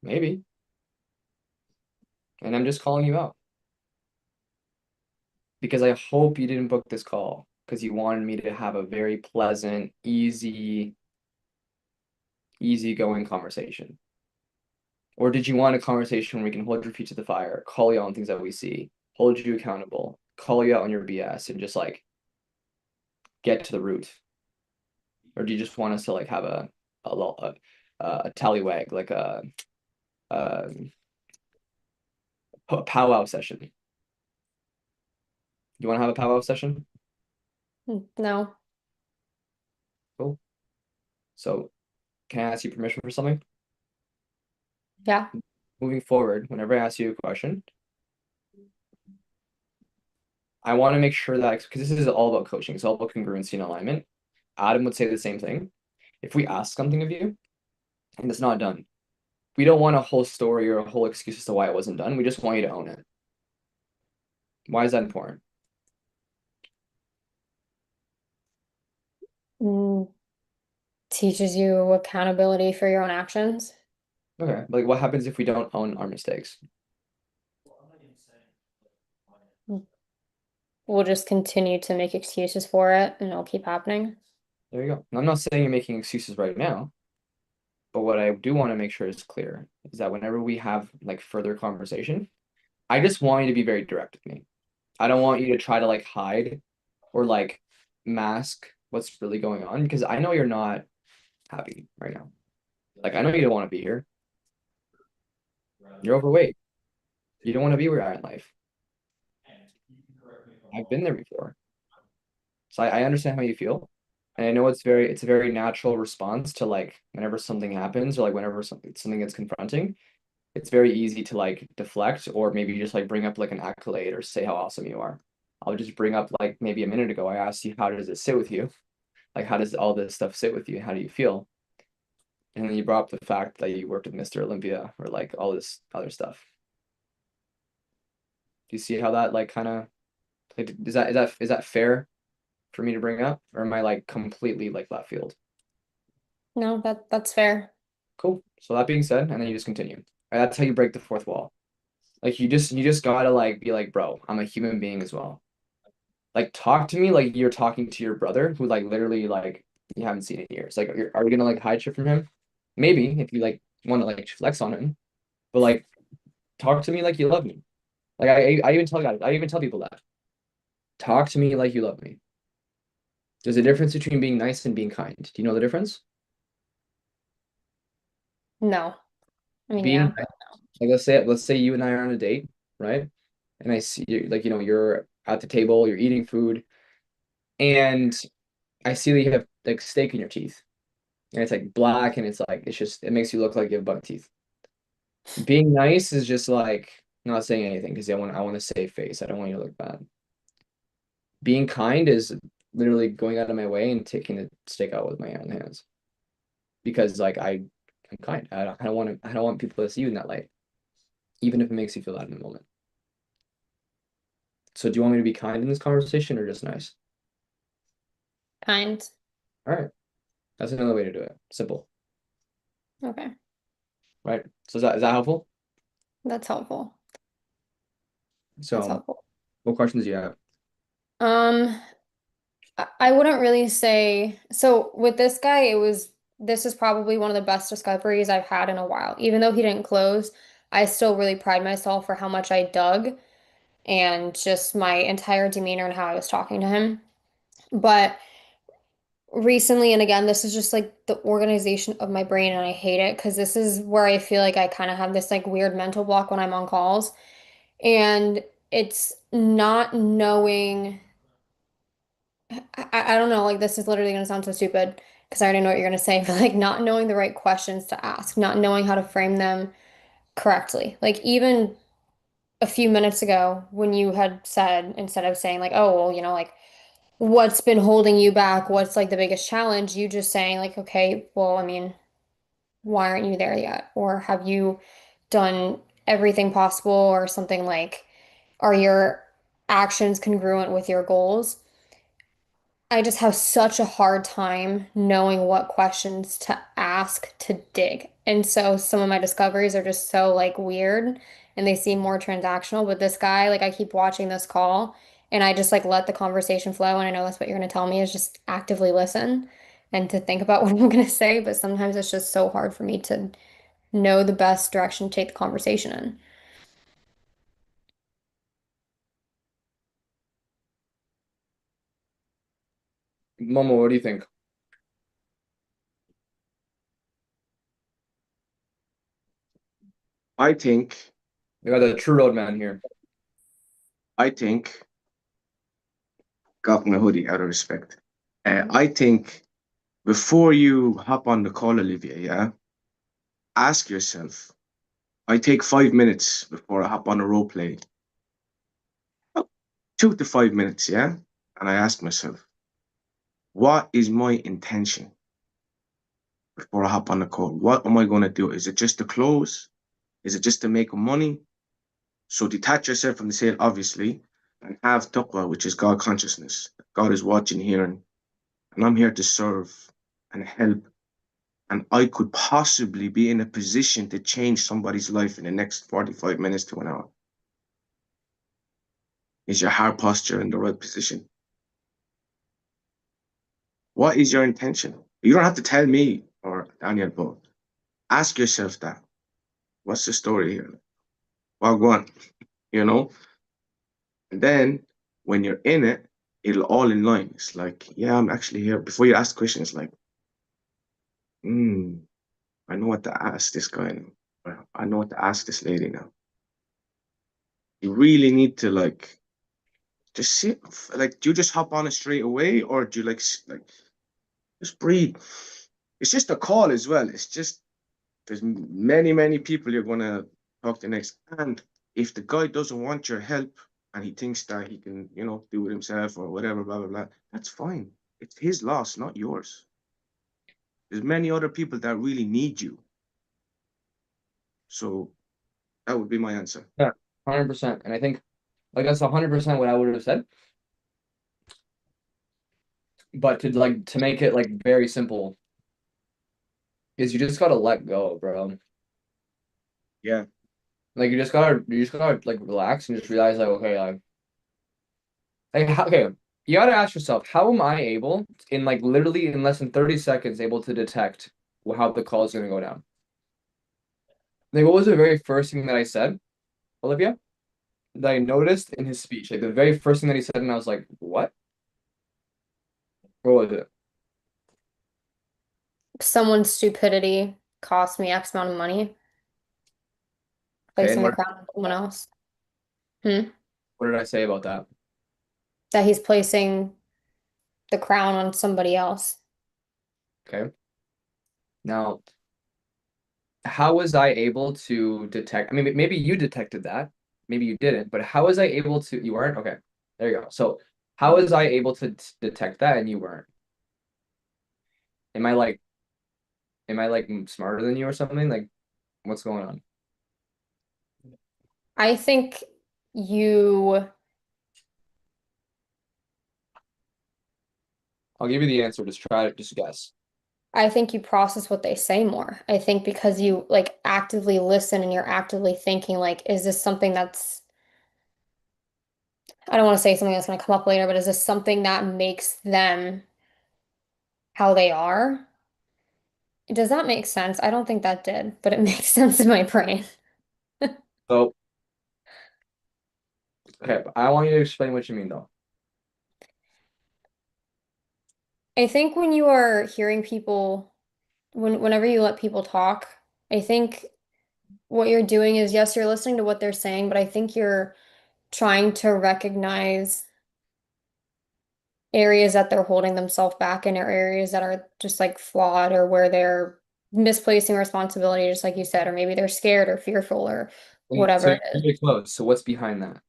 Maybe. And I'm just calling you out. Because I hope you didn't book this call because you wanted me to have a very pleasant, easy easygoing conversation? Or did you want a conversation where we can hold your feet to the fire, call you out on things that we see, hold you accountable, call you out on your BS, and just like get to the root? Or do you just want us to like have a tallywag, like a powwow session? You want to have a powwow session? No. Cool. So, can I ask you permission for something? Yeah. Moving forward, whenever I ask you a question, I want to make sure that, because this is all about coaching, it's all about congruency and alignment. Adam would say the same thing. If we ask something of you and it's not done, we don't want a whole story or a whole excuse as to why it wasn't done. We just want you to own it. Why is that important? Mm, teaches you accountability for your own actions. Okay, like what happens if we don't own our mistakes? We'll just continue to make excuses for it and it'll keep happening. There you go. And I'm not saying you're making excuses right now, but what I do want to make sure is clear is that whenever we have like further conversation, I just want you to be very direct with me. I don't want you to try to like hide or like mask what's really going on, because I know you're not happy right now. Like I know you don't want to be here. You're overweight. You don't want to be where you are in life. I've been there before. So I understand how you feel. And I know it's a very natural response to like whenever something happens or like whenever something gets confronting, it's very easy to like deflect or maybe just like bring up like an accolade or say how awesome you are. I'll just bring up like maybe a minute ago, I asked you, how does it sit with you? Like, how does all this stuff sit with you? How do you feel? And then you brought up the fact that you worked with Mr. Olympia or like all this other stuff. Do you see how that like kind of like, is that fair for me to bring up, or am I like completely like left field? No, that's fair. Cool. So that being said, and then you just continue. All right, that's how you break the fourth wall. Like you just gotta like be like, bro, I'm a human being as well. Like talk to me like you're talking to your brother who like literally like you haven't seen in years. Like are you gonna like hide shit from him? Maybe if you like want to like flex on him, but like talk to me like you love me. Like I even tell guys, I even tell people that. Talk to me like you love me. There's a difference between being nice and being kind. Do you know the difference? No. I mean, Being yeah. like let's say you and I are on a date, right? And I see you like you're at the table, you're eating food, and I see that you have like steak in your teeth. And it's like black and it's like it makes you look like you have buck teeth. Being nice is just like not saying anything because I want to save face. I don't want you to look bad. Being kind is literally going out of my way and taking the steak out with my own hands. Because like I'm kind. I don't want people to see you in that light, even if it makes you feel bad in the moment. So do you want me to be kind in this conversation or just nice? Kind. All right. That's another way to do it. Simple. Okay. Right? So is that helpful? That's helpful. That's So helpful. what questions do you have? I wouldn't really say so with this guy, this is probably one of the best discoveries I've had in a while. Even though he didn't close, I still really pride myself for how much I dug and just my entire demeanor and how I was talking to him. But recently, and again, this is just like the organization of my brain, and I hate it because this is where I feel like I kind of have this like weird mental block when I'm on calls. And it's not knowing. I don't know, like this is literally gonna sound so stupid because I already know what you're gonna say, but like not knowing the right questions to ask, not knowing how to frame them correctly. Like even a few minutes ago when you had said, instead of saying like, oh, well, like what's been holding you back? What's like the biggest challenge? You just saying like, okay, well, I mean, why aren't you there yet? Or have you done everything possible or something like, are your actions congruent with your goals? I just have such a hard time knowing what questions to ask to dig. And so some of my discoveries are just so like weird and they seem more transactional. But this guy, like I keep watching this call and I just like let the conversation flow. And I know that's what you're going to tell me is just actively listen. and to think about what I'm gonna say, but sometimes it's just so hard for me to know the best direction to take the conversation in. Momo, what do you think? I think, We got a true roadman here. I think, got my hoodie out of respect. I think before you hop on the call, Olivia, yeah, ask yourself. I take 5 minutes before I hop on a role play. 2 to 5 minutes, yeah? And I ask myself, what is my intention before I hop on the call? What am I going to do? Is it just to close? Is it just to make money? So detach yourself from the sale, obviously, and have taqwa, which is God consciousness. God is watching, hearing, and I'm here to serve and help. And I could possibly be in a position to change somebody's life in the next 45 minutes to an hour. Is your heart posture in the right position? What is your intention? You don't have to tell me or Daniel, but ask yourself that. What's the story here? Well, go on, you know? And then when you're in it, it'll all in line. It's like, yeah, I'm actually here. Before you ask the question, it's like, I know what to ask this guy now. Or I know what to ask this lady now. You really need to like just sit. Like, do you just hop on it straight away, or do you like just breathe? It's just a call as well. It's just there's many people you're gonna talk to next, and if the guy doesn't want your help and he thinks that he can, do it himself or whatever, blah blah blah, that's fine. It's his loss, not yours. There's many other people that really need you. So that would be my answer. Yeah, 100%. And I think like that's 100% what I would have said. But to make it like very simple is you just gotta let go, bro. Yeah. Like you just gotta like relax and just realize like okay, okay, you gotta ask yourself, how am I able in like literally in less than 30 seconds able to detect how the call is gonna go down? Like what was the very first thing that I said, Olivia? That I noticed in his speech. Like the very first thing that he said, and I was like, what? What was it? Someone's stupidity cost me X amount of money, Okay, placing and the crown on someone else. what did I say about that? That he's placing the crown on somebody else. Okay. Now, how was I able to detect? I mean, maybe you detected that. Maybe you didn't, but how was I able to? You weren't? Okay. There you go. So, how was I able to detect that and you weren't? Am I like smarter than you or something? Like, what's going on? I think you, I'll give you the answer. Just guess. I think you process what they say more. I think because you like actively listen and you're actively thinking like, is this something that's, I don't want to say something that's going to come up later, but is this something that makes them how they are? Does that make sense? I don't think that did, but it makes sense in my brain. So, okay, I want you to explain what you mean though. I think when you are hearing people, whenever you let people talk, I think what you're doing is, yes, you're listening to what they're saying, but I think you're trying to recognize areas that they're holding themselves back in or areas that are just like flawed or where they're misplacing responsibility, just like you said, or maybe they're scared or fearful or whatever So it is. you're close. So what's behind that?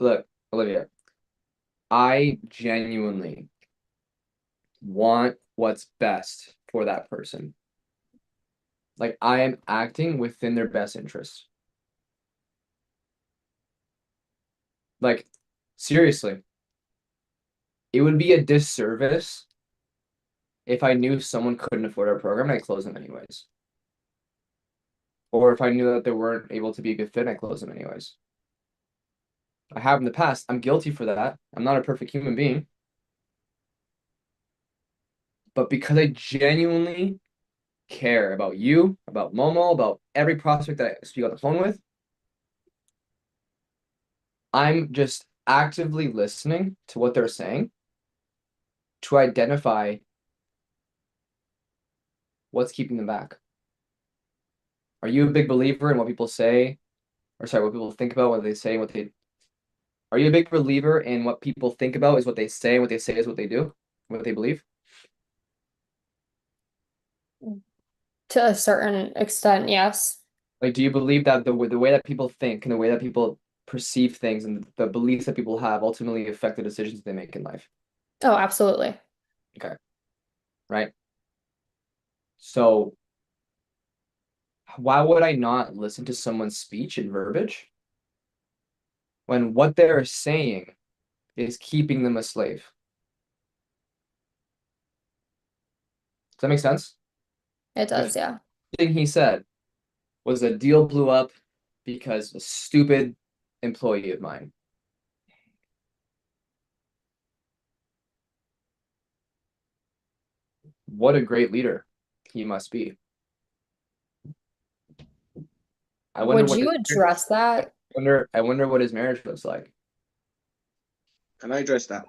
Look, Olivia, I genuinely want what's best for that person. Like I am acting within their best interest. Like seriously, it would be a disservice if I knew someone couldn't afford our program and I close them anyways. Or if I knew that they weren't able to be a good fit and I close them anyways. I have in the past. I'm guilty for that. I'm not a perfect human being. But because I genuinely care about you, about Momo, about every prospect that I speak on the phone with, I'm just actively listening to what they're saying to identify what's keeping them back. Are you a big believer in what people say, or sorry, what people think about, what they say, what they? Are you a big believer in what people think about is what they say, and what they say is what they do, what they believe? To a certain extent, yes. Like, do you believe that the way that people think and the way that people perceive things and the beliefs that people have ultimately affect the decisions they make in life? Oh, absolutely. Okay. Right. So why would I not listen to someone's speech and verbiage when what they're saying is keeping them a slave? Does that make sense? It does, yeah. The thing he said was a deal blew up because a stupid employee of mine. What a great leader he must be. I wonder Would what you address that? I wonder what his marriage looks like. Can I address that?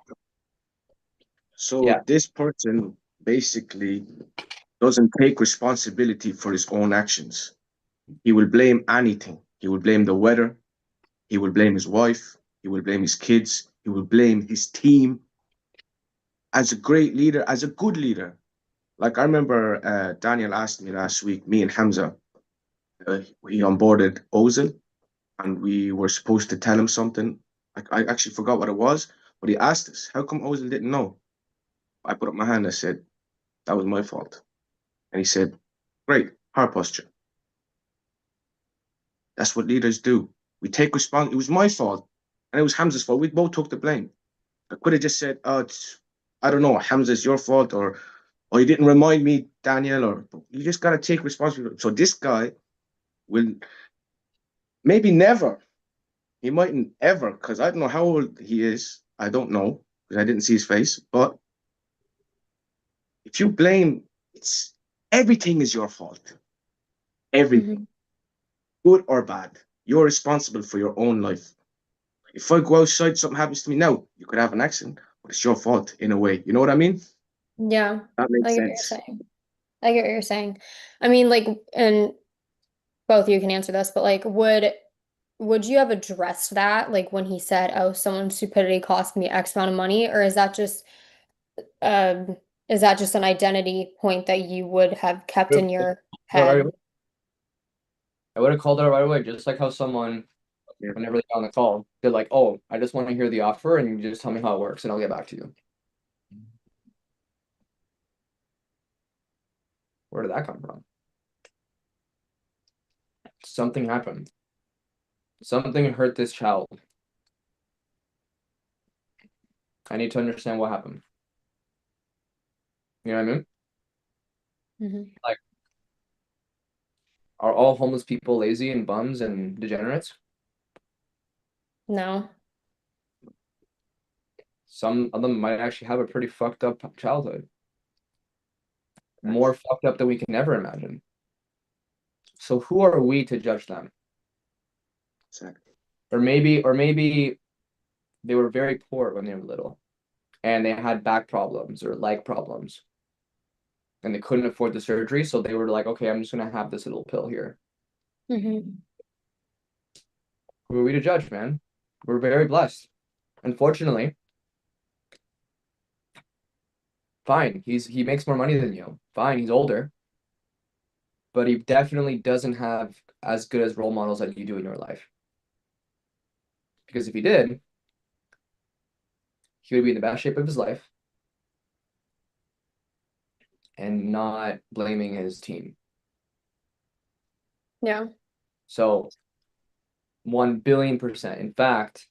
So Yeah. this person basically doesn't take responsibility for his own actions. He will blame anything. He will blame the weather. He will blame his wife. He will blame his kids. He will blame his team. As a great leader, as a good leader, like I remember Daniel asked me last week, me and Hamza, he onboarded Ozil, and we were supposed to tell him something. I actually forgot what it was, but he asked us, how come Ozil didn't know? I put up my hand and I said, that was my fault. And he said, great, heart posture. That's what leaders do. We take responsibility. It was my fault, and it was Hamza's fault. We both took the blame. I could have just said, "Oh, I don't know, Hamza's your fault," or you didn't remind me, Daniel, or you just got to take responsibility. So this guy will maybe never. He mightn't ever, because I don't know how old he is. I don't know because I didn't see his face. But if you blame, it's everything is your fault. Everything, good or bad. You're responsible for your own life. If I go outside, something happens to me now, you could have an accident, but it's your fault in a way. You know what I mean? Yeah, That makes I get what you're sense. saying. I get what you're saying. I mean, like, and both of you can answer this, but like, would you have addressed that, like when he said, "Oh, someone's stupidity cost me X amount of money," or um, is that just an identity point that you would have kept in your head? I would have called it right away, just like how someone, Yeah. whenever they got on the call, they're like, "Oh, I just want to hear the offer, and you just tell me how it works, and I'll get back to you." Where did that come from? Something happened. Something hurt this child. I need to understand what happened. You know what I mean? Mhm. Like, are all homeless people lazy and bums and degenerates? No. Some of them might actually have a pretty fucked up childhood. More fucked up than we can ever imagine. So who are we to judge them? Exactly. Or maybe they were very poor when they were little and they had back problems or leg problems and they couldn't afford the surgery, so they were like, okay, I'm just gonna have this little pill here. Mhm. Who are we to judge, man? We're very blessed. Unfortunately, fine, he makes more money than you. Fine, he's older, but he definitely doesn't have as good as role models that you do in your life. Because if he did, he would be in the best shape of his life and not blaming his team. Yeah. So 1,000,000,000%. In fact,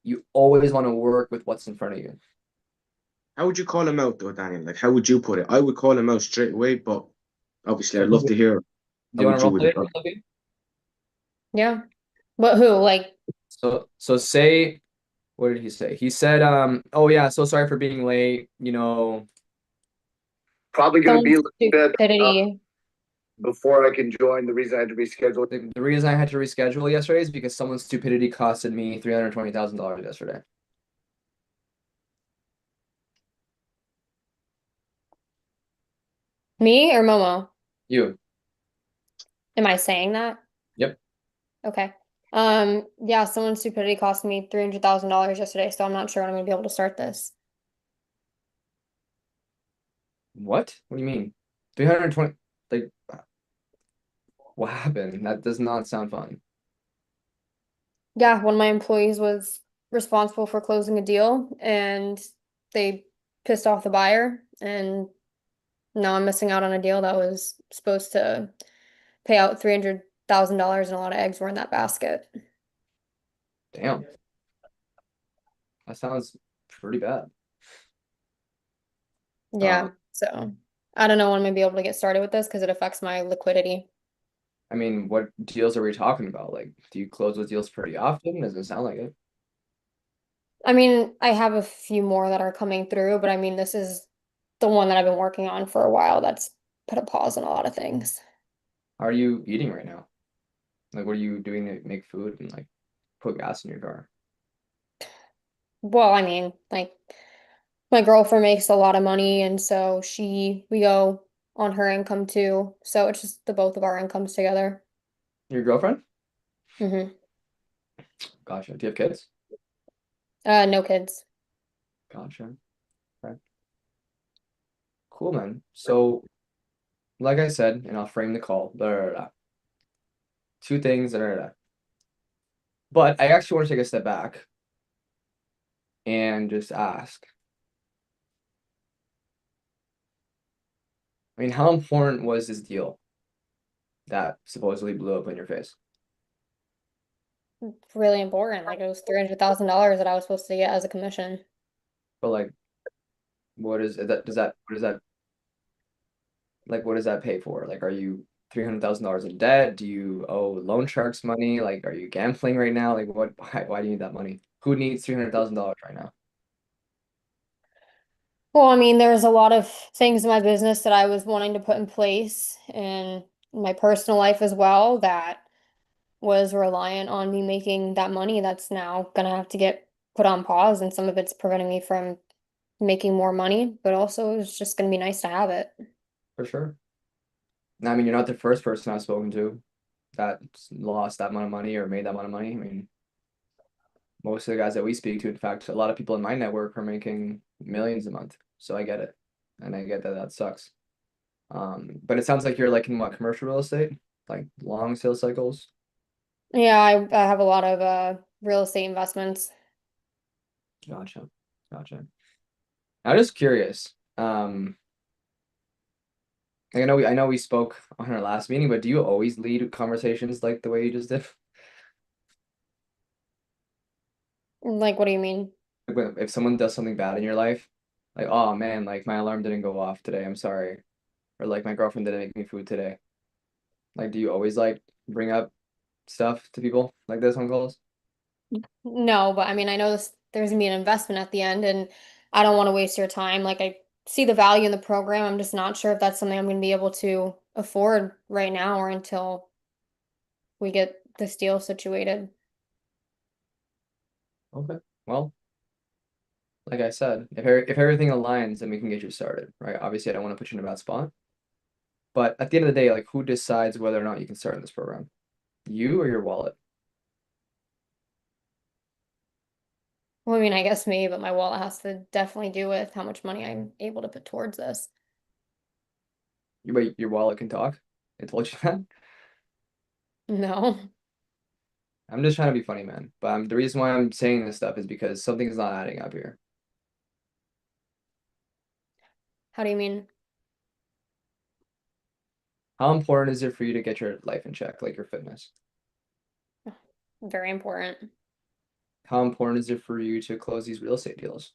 you always want to work with what's in front of you. How would you call him out, though, Daniel? Like, how would you put it? I would call him out straight away, but obviously, I'd love to hear Do you how want would to you role would play it. it, Libby? Yeah. But who? Like So say, what did he say? He said, oh yeah, so sorry for being late, you know, Probably gonna be a Someone's little bit stupidity. before I can join. The reason I had to reschedule. the reason I had to reschedule yesterday is because someone's stupidity costed me $320,000 yesterday. Me or Momo? You. Am I saying that? Yep. Okay. Yeah, someone's stupidity cost me $300,000 yesterday, so I'm not sure when I'm gonna be able to start this. What? What do you mean? 320, like, what happened? That does not sound fun. Yeah, one of my employees was responsible for closing a deal and they pissed off the buyer, and now I'm missing out on a deal that was supposed to pay out $300,000, and a lot of eggs were in that basket. Damn. That sounds pretty bad. Yeah, so I don't know when I'm gonna be able to get started with this because it affects my liquidity. I mean, what deals are we talking about? Like, do you close those deals pretty often? Doesn't sound like it. I mean, I have a few more that are coming through, but I mean, this is the one that I've been working on for a while that's put a pause on a lot of things. How are you eating right now? Like, what are you doing to make food and like put gas in your car? Well, I mean, like my girlfriend makes a lot of money, and so we go on her income too. So it's just the both of our incomes together. Your girlfriend? Hmm. Gotcha. Do you have kids? No kids. Gotcha. Okay. Cool, man. So, like I said, and I'll frame the call. Two things. But I actually want to take a step back and just ask. I mean, how important was this deal that supposedly blew up in your face? Really important. Like it was $300,000 that I was supposed to get as a commission. But like, what is that? What does that like? What does that pay for? Like, are you $300,000 in debt? Do you owe loan sharks money? Like, are you gambling right now? Like, what? Why do you need that money? Who needs $300,000 right now? Well, I mean, there's a lot of things in my business that I was wanting to put in place and my personal life as well that was reliant on me making that money that's now gonna have to get put on pause, and some of it's preventing me from making more money, but also it's just gonna be nice to have it. For sure. I mean, you're not the first person I've spoken to that lost that amount of money or made that amount of money. I mean, most of the guys that we speak to, in fact, a lot of people in my network are making millions a month. So I get it. And I get that that sucks. But it sounds like you're like in what, commercial real estate? Like long sales cycles? Yeah, I have a lot of real estate investments. Gotcha. Gotcha. I'm just curious. I know we spoke on our last meeting, but do you always lead conversations like the way you just did? Like, what do you mean? Like if someone does something bad in your life, like, oh man, like my alarm didn't go off today, I'm sorry. Or like my girlfriend didn't make me food today. Like, do you always like bring up stuff to people like this on calls? No, but I mean, I know there's gonna be an investment at the end, and I don't want to waste your time. Like, I see the value in the program. I'm just not sure if that's something I'm gonna be able to afford right now or until we get this deal situated. Okay. Well, like I said, if everything aligns, then we can get you started, right? Obviously, I don't want to put you in a bad spot. But at the end of the day, like who decides whether or not you can start in this program? You or your wallet? Well, I mean, I guess me, but my wallet has to definitely do with how much money I'm able to put towards this. Wait, your wallet can talk? I told you that. No. I'm just trying to be funny, man. But the reason why I'm saying this stuff is because something's not adding up here. How do you mean? How important is it for you to get your life in check, like your fitness? Very important. How important is it for you to close these real estate deals?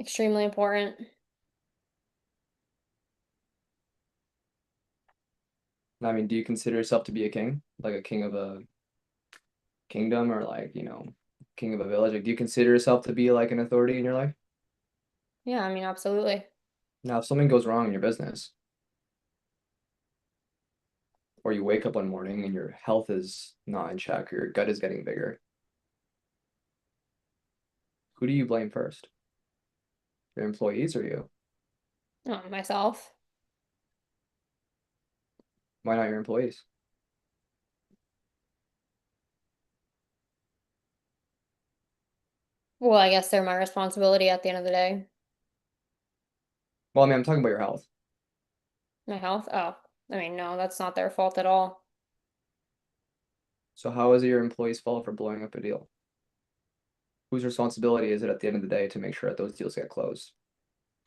Extremely important. I mean, do you consider yourself to be a king? Like a king of a kingdom or like, you know, king of a village? Like, do you consider yourself to be like an authority in your life? Yeah, I mean, absolutely. Now, if something goes wrong in your business, or you wake up one morning and your health is not in check, or your gut is getting bigger, who do you blame first? Your employees or you? Myself. Why not your employees? Well, I guess they're my responsibility at the end of the day. Well, I mean, I'm talking about your health. My health? Oh, I mean, no, that's not their fault at all. So how is it your employees' fault for blowing up a deal? Whose responsibility is it at the end of the day to make sure that those deals get closed?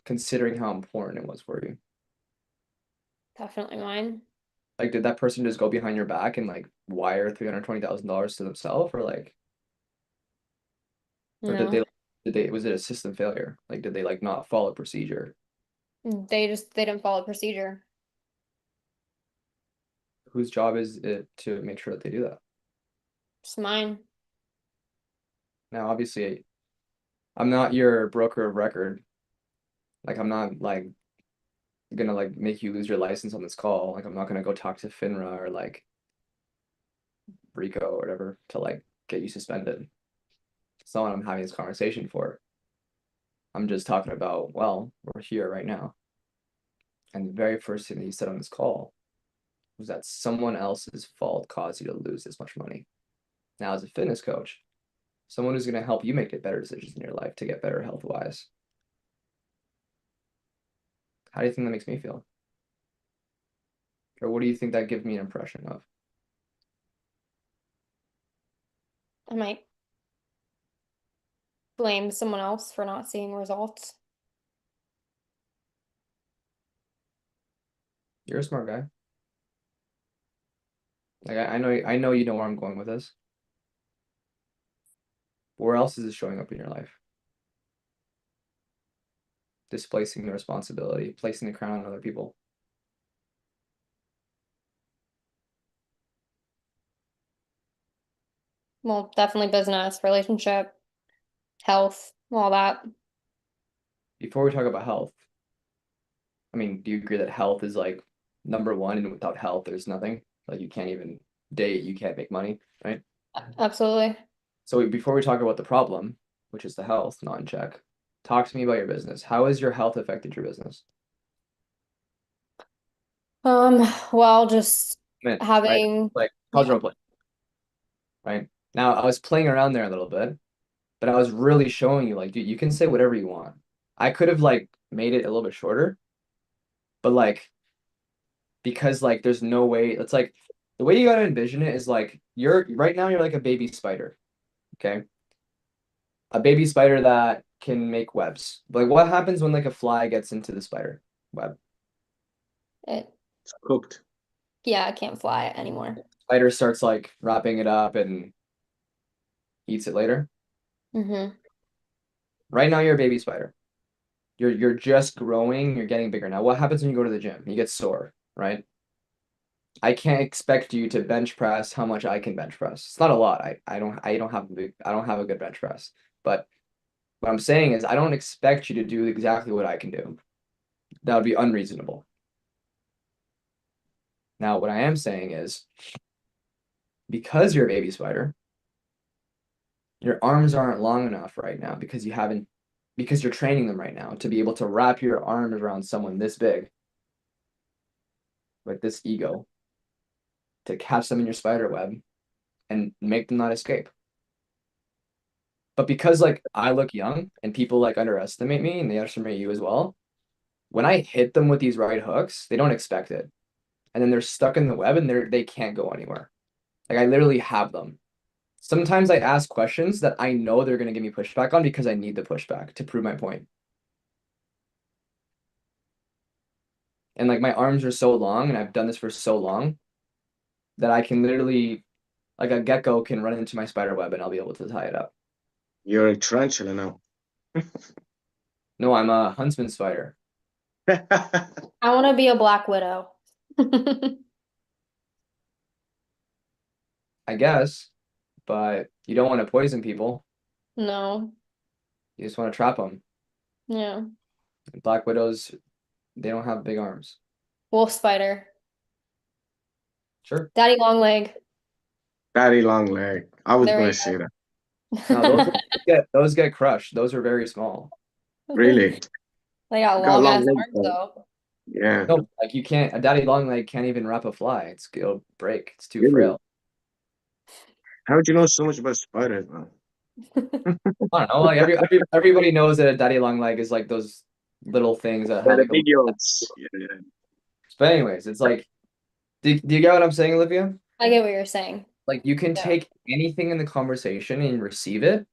Considering how important it was for you. Definitely mine. Like, did that person just go behind your back and like wire $320,000 to themselves, or like, or No, was it a system failure? Like, did they like not follow procedure? they didn't follow procedure. Whose job is it to make sure that they do that? It's mine. Now, obviously, I'm not your broker of record. Like, I'm not like gonna like make you lose your license on this call. Like, I'm not gonna go talk to FINRA or like Rico or whatever to like get you suspended. It's not what I'm having this conversation for. I'm just talking about, well, we're here right now. And the very first thing that you said on this call was that someone else's fault caused you to lose this much money. Now, as a fitness coach, someone who's going to help you make better decisions in your life to get better health wise. How do you think that makes me feel? Or what do you think that gives me an impression of? I might blame someone else for not seeing results. You're a smart guy. Like I know you know where I'm going with this. Where else is it showing up in your life? Displacing the responsibility, placing the crown on other people. Well, definitely business, relationship, health, all that. Before we talk about health, I mean, do you agree that health is like number one, and without health, there's nothing? Like you can't even date, you can't make money, right? Absolutely. So before we talk about the problem, which is the health not in check, talk to me about your business. How has your health affected your business? Well, just Right? having, Like how's yeah. role play? Right? Now I was playing around there a little bit, but I was really showing you like, dude, you can say whatever you want. I could have like made it a little bit shorter, but like because like there's no way it's like the way you gotta envision it is like you're right now you're like a baby spider. Okay. A baby spider that can make webs. Like what happens when like a fly gets into the spider web? It, It's cooked. yeah, I can't fly anymore. Spider starts like wrapping it up and eats it later. Mm-hmm. Right now you're a baby spider. You're just growing, you're getting bigger. Now what happens when you go to the gym? You get sore, right? I can't expect you to bench press how much I can bench press. It's not a lot. I don't have a good bench press. But what I'm saying is I don't expect you to do exactly what I can do. That would be unreasonable. Now, what I am saying is because you're a baby spider, your arms aren't long enough right now because you're training them right now to be able to wrap your arms around someone this big, like this ego, to catch them in your spider web and make them not escape. But because like I look young and people like underestimate me and they underestimate you as well, when I hit them with these right hooks, they don't expect it. And then they're stuck in the web and they can't go anywhere. Like I literally have them. Sometimes I ask questions that I know they're gonna give me pushback on because I need the pushback to prove my point. And like my arms are so long and I've done this for so long that I can literally like a gecko can run into my spider web and I'll be able to tie it up. You're a tarantula now. No, I'm a huntsman spider. I want to be a black widow. I guess, but you don't want to poison people. No. You just want to trap them. Yeah. Black widows, they don't have big arms. Wolf spider. Sure. Daddy long leg. Daddy long leg. I was There gonna you say that. No, those get crushed. Those are very small. Really? They got Got long long ass legs, arms though. though. Yeah. No, like you can't. A daddy long leg can't even wrap a fly. It'll break. It's too Really? frail. How would you know so much about spiders, man? I don't know. Like everybody knows that a daddy long leg is like those little things that have The like a. videos. Yeah. But anyways, it's like, do you get what I'm saying, Olivia? I get what you're saying. Like you can Yeah. take anything in the conversation and receive it,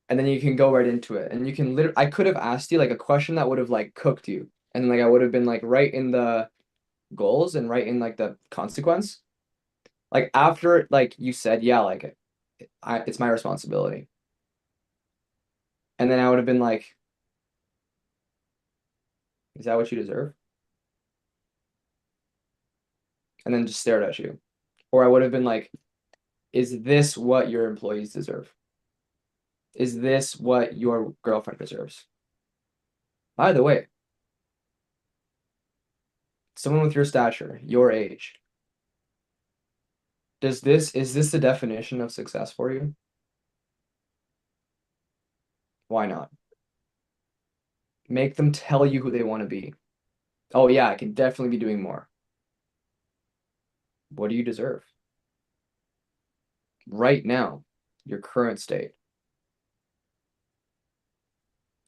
and then you can go right into it. And you can literally, I could have asked you like a question that would have like cooked you, and like I would have been like right in the goals and right in like the consequence. Like after like you said, yeah, like it's my responsibility. And then I would have been like, is that what you deserve? And then just stared at you. Or I would have been like, is this what your employees deserve? Is this what your girlfriend deserves? By the way, someone with your stature, your age, is this the definition of success for you? Why not? Make them tell you who they want to be. Oh yeah, I can definitely be doing more. What do you deserve? Right now, your current state.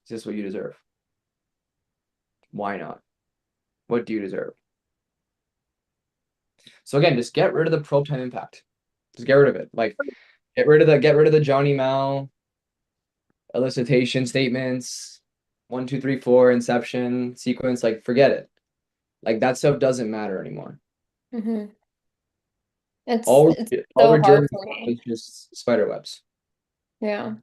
Is this what you deserve? Why not? What do you deserve? So again, just get rid of the probe time impact. Just get rid of it. Like get rid of the Johnny Mao elicitation statements, 1, 2, 3, 4, inception, sequence, like forget it. Like that stuff doesn't matter anymore. Mm-hmm. It's All so we're hard dealing for with me. is just spider webs. Yeah.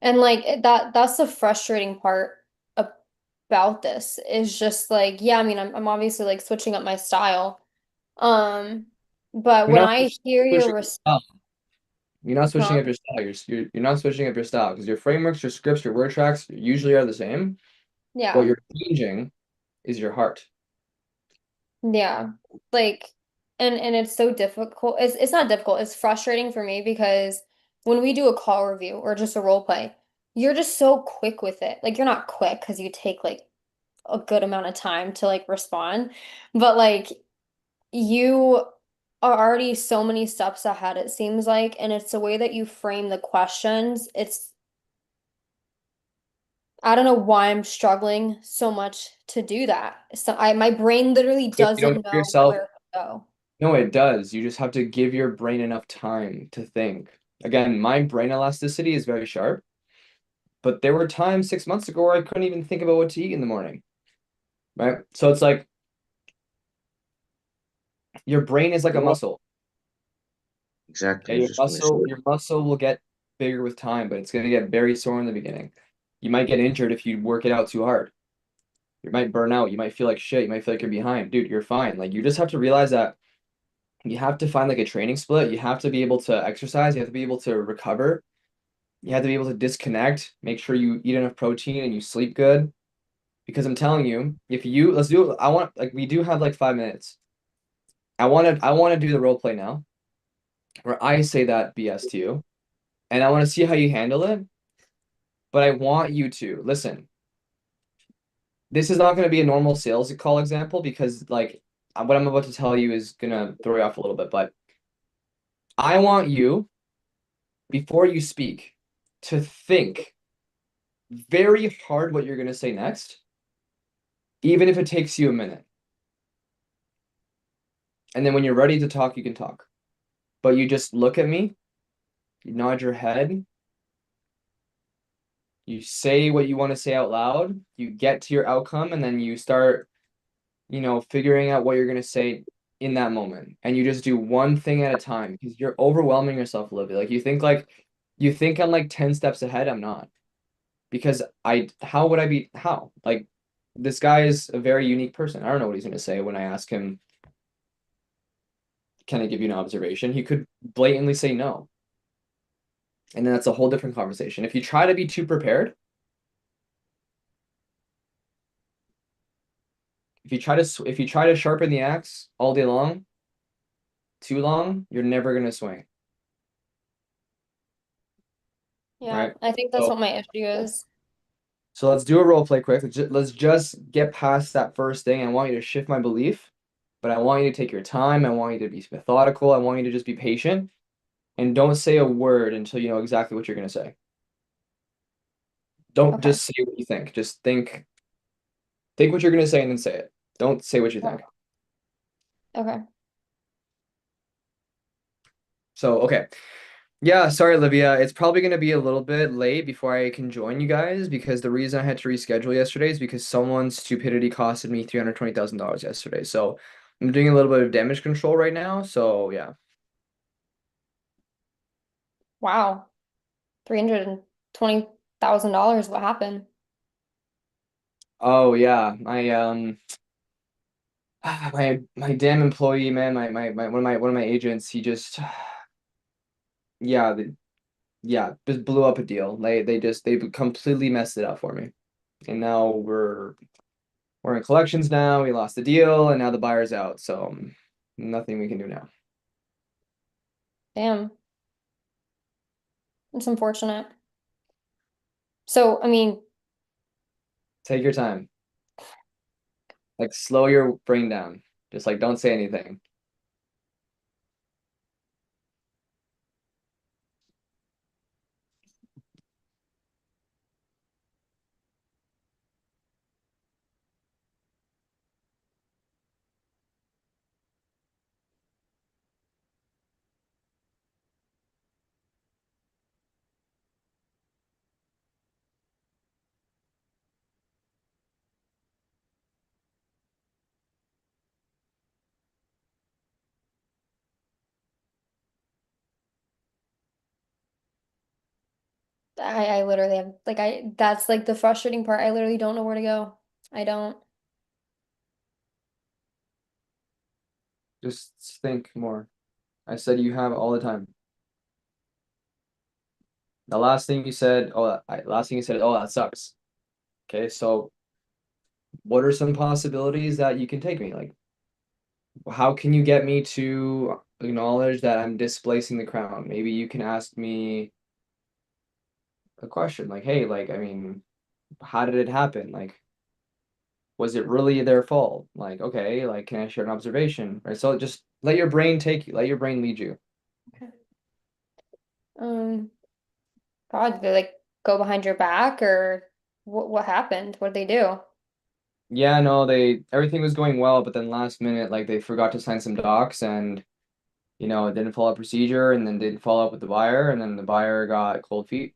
And like that's the frustrating part about this is just like, yeah, I mean, I'm obviously like switching up my style. But You're when not I hear switching your your response, style. You're not switching up your style. You're not switching up your style because your frameworks, your scripts, your word tracks usually are the same. What yeah, you're changing is your heart. yeah, like, and it's so difficult. It's not difficult. It's frustrating for me because when we do a call review or just a role play, you're just so quick with it. Like you're not quick because you take like a good amount of time to like respond, but like you are already so many steps ahead, it seems like, and it's the way that you frame the questions. I don't know why I'm struggling so much to do that. So my brain literally If you don't doesn't give know yourself, where to go. no, it does. You just have to give your brain enough time to think. Again, my brain elasticity is very sharp, but there were times 6 months ago where I couldn't even think about what to eat in the morning. Right? So it's like your brain is like a muscle. Exactly. Okay, I was just gonna say your muscle will get bigger with time, but it's gonna get very sore in the beginning. You might get injured if you work it out too hard. You might burn out. You might feel like shit. You might feel like you're behind. Dude, you're fine. Like you just have to realize that you have to find like a training split. You have to be able to exercise. You have to be able to recover. You have to be able to disconnect. Make sure you eat enough protein and you sleep good. Because I'm telling you, if you let's do it. I want like we do have like 5 minutes. I want to do the role play now, where I say that BS to you, and I want to see how you handle it. But I want you to listen. This is not going to be a normal sales call example because like what I'm about to tell you is gonna throw you off a little bit, but I want you, before you speak, to think very hard what you're gonna say next, even if it takes you a minute. And then when you're ready to talk, you can talk. But you just look at me, you nod your head, you say what you want to say out loud, you get to your outcome, and then you start, figuring out what you're gonna say in that moment. And you just do one thing at a time because you're overwhelming yourself, Olivia. Like you think I'm like 10 steps ahead. I'm not. Because how would I be how? Like this guy is a very unique person. I don't know what he's gonna say when I ask him, can I give you an observation? He could blatantly say no. and then that's a whole different conversation. If you try to be too prepared, if you try to sharpen the axe all day long, too long, you're never gonna swing. Yeah, Right. I think that's So what my issue is. so let's do a role play quick. Let's just get past that first thing. I want you to shift my belief, but I want you to take your time. I want you to be methodical. I want you to just be patient and don't say a word until you know exactly what you're gonna say. Don't Okay. just say what you think. Just think what you're gonna say and then say it. Don't say what you think. Okay. So, okay. Yeah, sorry, Olivia. It's probably going to be a little bit late before I can join you guys because the reason I had to reschedule yesterday is because someone's stupidity costed me $320,000 yesterday. So I'm doing a little bit of damage control right now. So yeah. Wow. $320,000. What happened? Oh yeah, my damn employee, man, one of my agents, he just yeah, yeah, just blew up a deal. They completely messed it up for me. And now we're in collections now. We lost the deal, and now the buyer's out. So nothing we can do now. Damn. It's unfortunate. So, I mean, Take your time. Like slow your brain down. Just like don't say anything. I literally have like that's like the frustrating part. I literally don't know where to go. I don't. Just think more. I said you have all the time. The last thing you said, last thing you said, oh, that sucks. Okay, so what are some possibilities that you can take me? Like, how can you get me to acknowledge that I'm displacing the crown? Maybe you can ask me a question like, hey, like, I mean, how did it happen? Like, was it really their fault? Like, okay, like, can I share an observation? Right. So just let your brain take you, let your brain lead you. Um, God, did they like go behind your back or what happened? What did they do? Yeah, no, everything was going well, but then last minute, like they forgot to sign some docs and it didn't follow procedure and then didn't follow up with the buyer, and then the buyer got cold feet.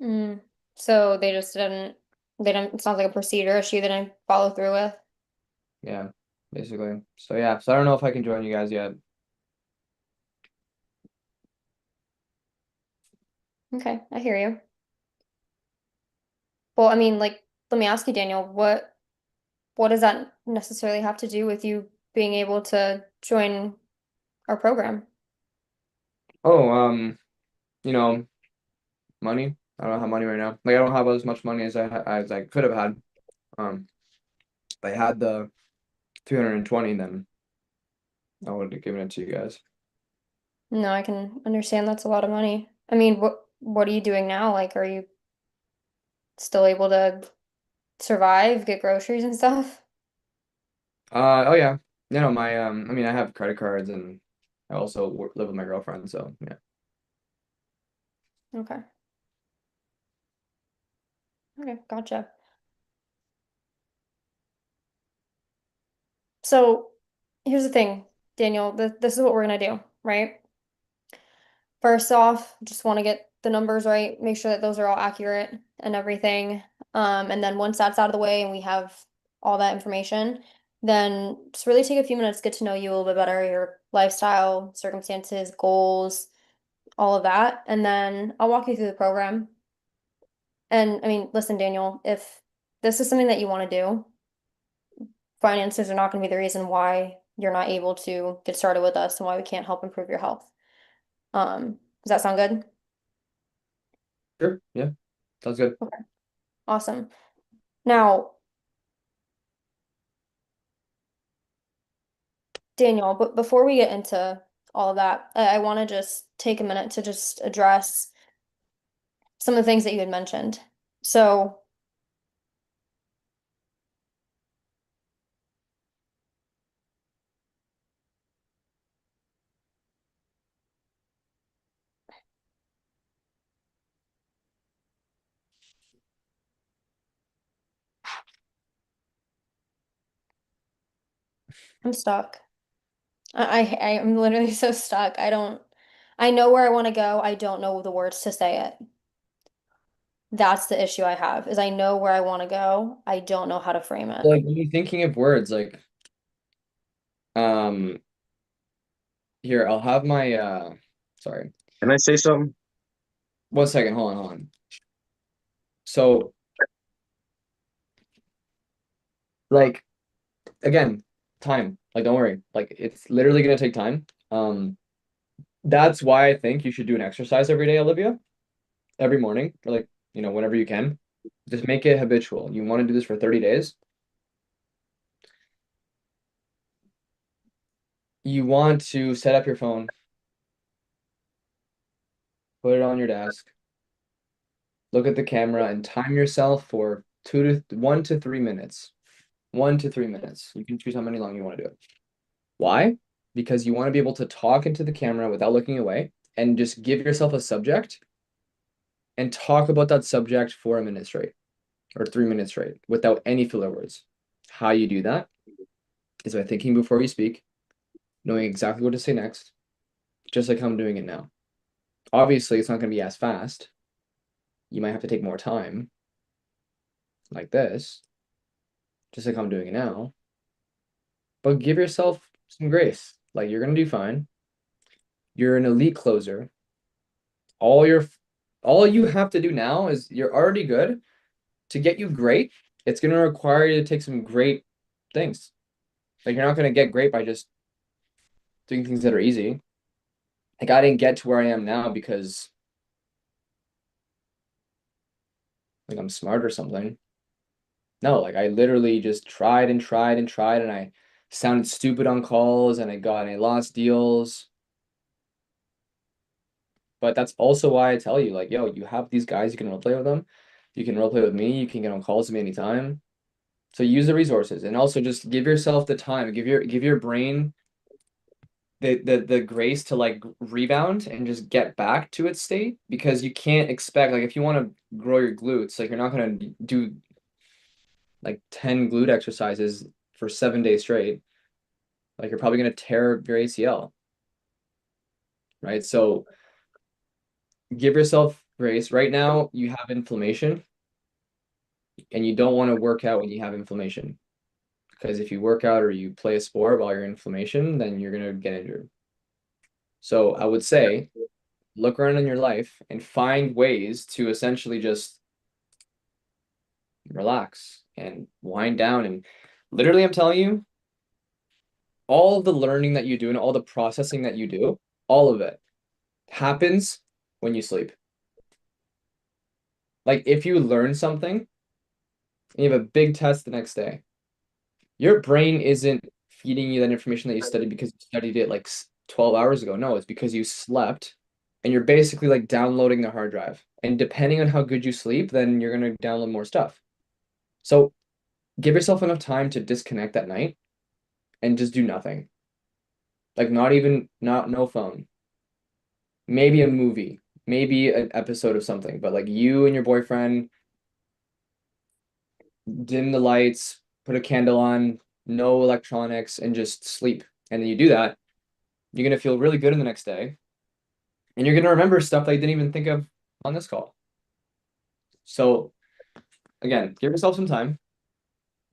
Mm. So they just didn't, it sounds like a procedure issue they didn't follow through with. Yeah, basically. So yeah, so I don't know if I can join you guys yet. Okay, I hear you. Well, I mean, like, let me ask you, Daniel, what does that necessarily have to do with you being able to join our program? Oh, you know, money. I don't have money right now. Like I don't have as much money as I could have had. If I had the 320, then I would have given it to you guys. No, I can understand that's a lot of money. I mean, what are you doing now? Like, are you still able to survive, get groceries and stuff? Oh yeah. No, my I mean I have credit cards and I also live with my girlfriend, so yeah. Okay. Okay, gotcha. So here's the thing, Daniel, this is what we're gonna do, right? First off, just want to get the numbers right, make sure that those are all accurate and everything. And then once that's out of the way and we have all that information, then just really take a few minutes, get to know you a little bit better, your lifestyle, circumstances, goals, all of that. And then I'll walk you through the program. And I mean, listen, Daniel, if this is something that you want to do, finances are not going to be the reason why you're not able to get started with us and why we can't help improve your health. Does that sound good? Sure, yeah, sounds good. Awesome. Now, Daniel, but before we get into all of that, I want to just take a minute to just address some of the things that you had mentioned. So, I'm stuck. I'm literally so stuck. I know where I want to go. I don't know the words to say it. That's the issue I have, is I know where I want to go. I don't know how to frame it. Like when you're thinking of words, like um here, I'll have my sorry. Can I say something? 1 second, hold on. So like again, time. Like don't worry. Like it's literally gonna take time. That's why I think you should do an exercise every day, Olivia. Every morning, or like, whenever you can. Just make it habitual. You want to do this for 30 days. You want to set up your phone, put it on your desk, look at the camera, and time yourself for 1 to 3 minutes. 1 to 3 minutes. You can choose how many long you want to do it. Why? Because you want to be able to talk into the camera without looking away and just give yourself a subject and talk about that subject for a minute straight or 3 minutes straight without any filler words. How you do that is by thinking before you speak, knowing exactly what to say next, just like how I'm doing it now. Obviously, it's not going to be as fast. You might have to take more time, like this, just like how I'm doing it now. But give yourself some grace. Like, you're going to do fine. You're an elite closer. All you have to do now is you're already good. To get you great, it's going to require you to take some great things. Like, you're not going to get great by just doing things that are easy. Like, I didn't get to where I am now because like I'm smart or something. No, like I literally just tried and tried and tried, and I sounded stupid on calls, and I lost deals. But that's also why I tell you, like, yo, you have these guys, you can roleplay with them. You can roleplay with me, you can get on calls with me anytime. So use the resources, and also just give yourself the time, give your brain the grace to like rebound and just get back to its state, because you can't expect, like, if you want to grow your glutes, like you're not gonna do like 10 glute exercises for 7 days straight. Like you're probably gonna tear your ACL, right? So give yourself grace. Right now you have inflammation, and you don't want to work out when you have inflammation, because if you work out or you play a sport while you're in inflammation, then you're gonna get injured. So I would say look around in your life and find ways to essentially just relax and wind down. And literally, I'm telling you, all of the learning that you do and all the processing that you do, all of it happens when you sleep. Like if you learn something and you have a big test the next day, your brain isn't feeding you that information that you studied because you studied it like 12 hours ago. No, it's because you slept, and you're basically like downloading the hard drive. And depending on how good you sleep, then you're going to download more stuff. So give yourself enough time to disconnect at night and just do nothing. Like no phone. Maybe a movie, maybe an episode of something, but like you and your boyfriend, dim the lights, put a candle on, no electronics, and just sleep. And then you do that, you're gonna feel really good in the next day. And you're gonna remember stuff that you didn't even think of on this call. So again, give yourself some time.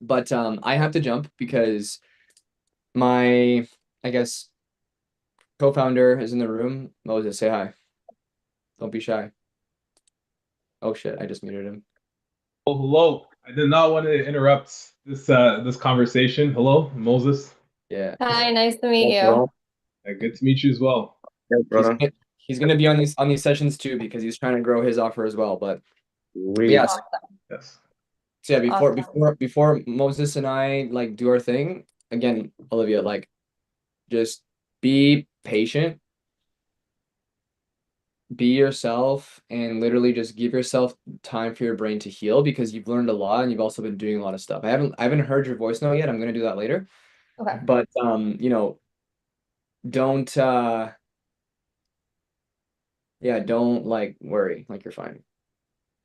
But I have to jump because my, I guess, co-founder is in the room. Moses, say hi. Don't be shy. Oh shit, I just muted him. Oh, hello. I did not want to interrupt this conversation. Hello, Moses. Yeah. Hi, nice to meet you. Well, Good to meet you as well. yeah, brother. He's gonna be on these sessions too because he's trying to grow his offer as well. But We yeah, Awesome. Yes. so yeah, Awesome. before Moses and I like do our thing, again, Olivia, like just be patient, be yourself, and literally just give yourself time for your brain to heal because you've learned a lot and you've also been doing a lot of stuff. I haven't heard your voice note yet. I'm gonna do that later. Okay. But you know, don't yeah, don't like worry, like you're fine.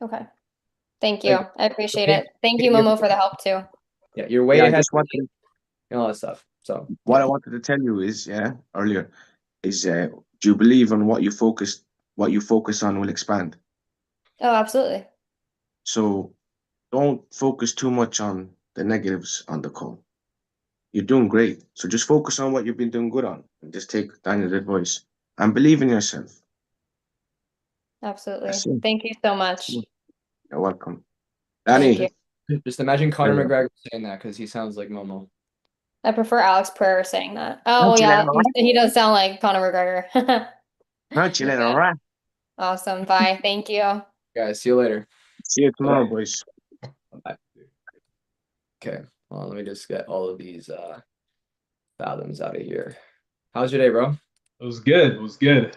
Okay. Thank Like, you. I appreciate okay, it. Thank you, you're- Momo, for the help too. Yeah, you're way Yeah, I ahead just of wanted me and all that stuff. So what I wanted to tell you is, earlier, is do you believe on what you focus on will expand? Oh, absolutely. So don't focus too much on the negatives on the call. You're doing great. So just focus on what you've been doing good on and just take Daniel's advice and believe in yourself. Absolutely. That's it. Thank you so much. You're welcome. Thank Danny, you. just imagine Conor Yeah. McGregor saying that because he sounds like Momo. I prefer Alex Pereira saying that. Oh Don't you yeah, let him he does sound like Conor McGregor. don't you let him Okay. rap. Awesome. Bye. Thank you. Guys, see you later. See you tomorrow, boys. Bye. Okay, well, let me just get all of these fathoms out of here. How's your day, bro? It was good. It was good.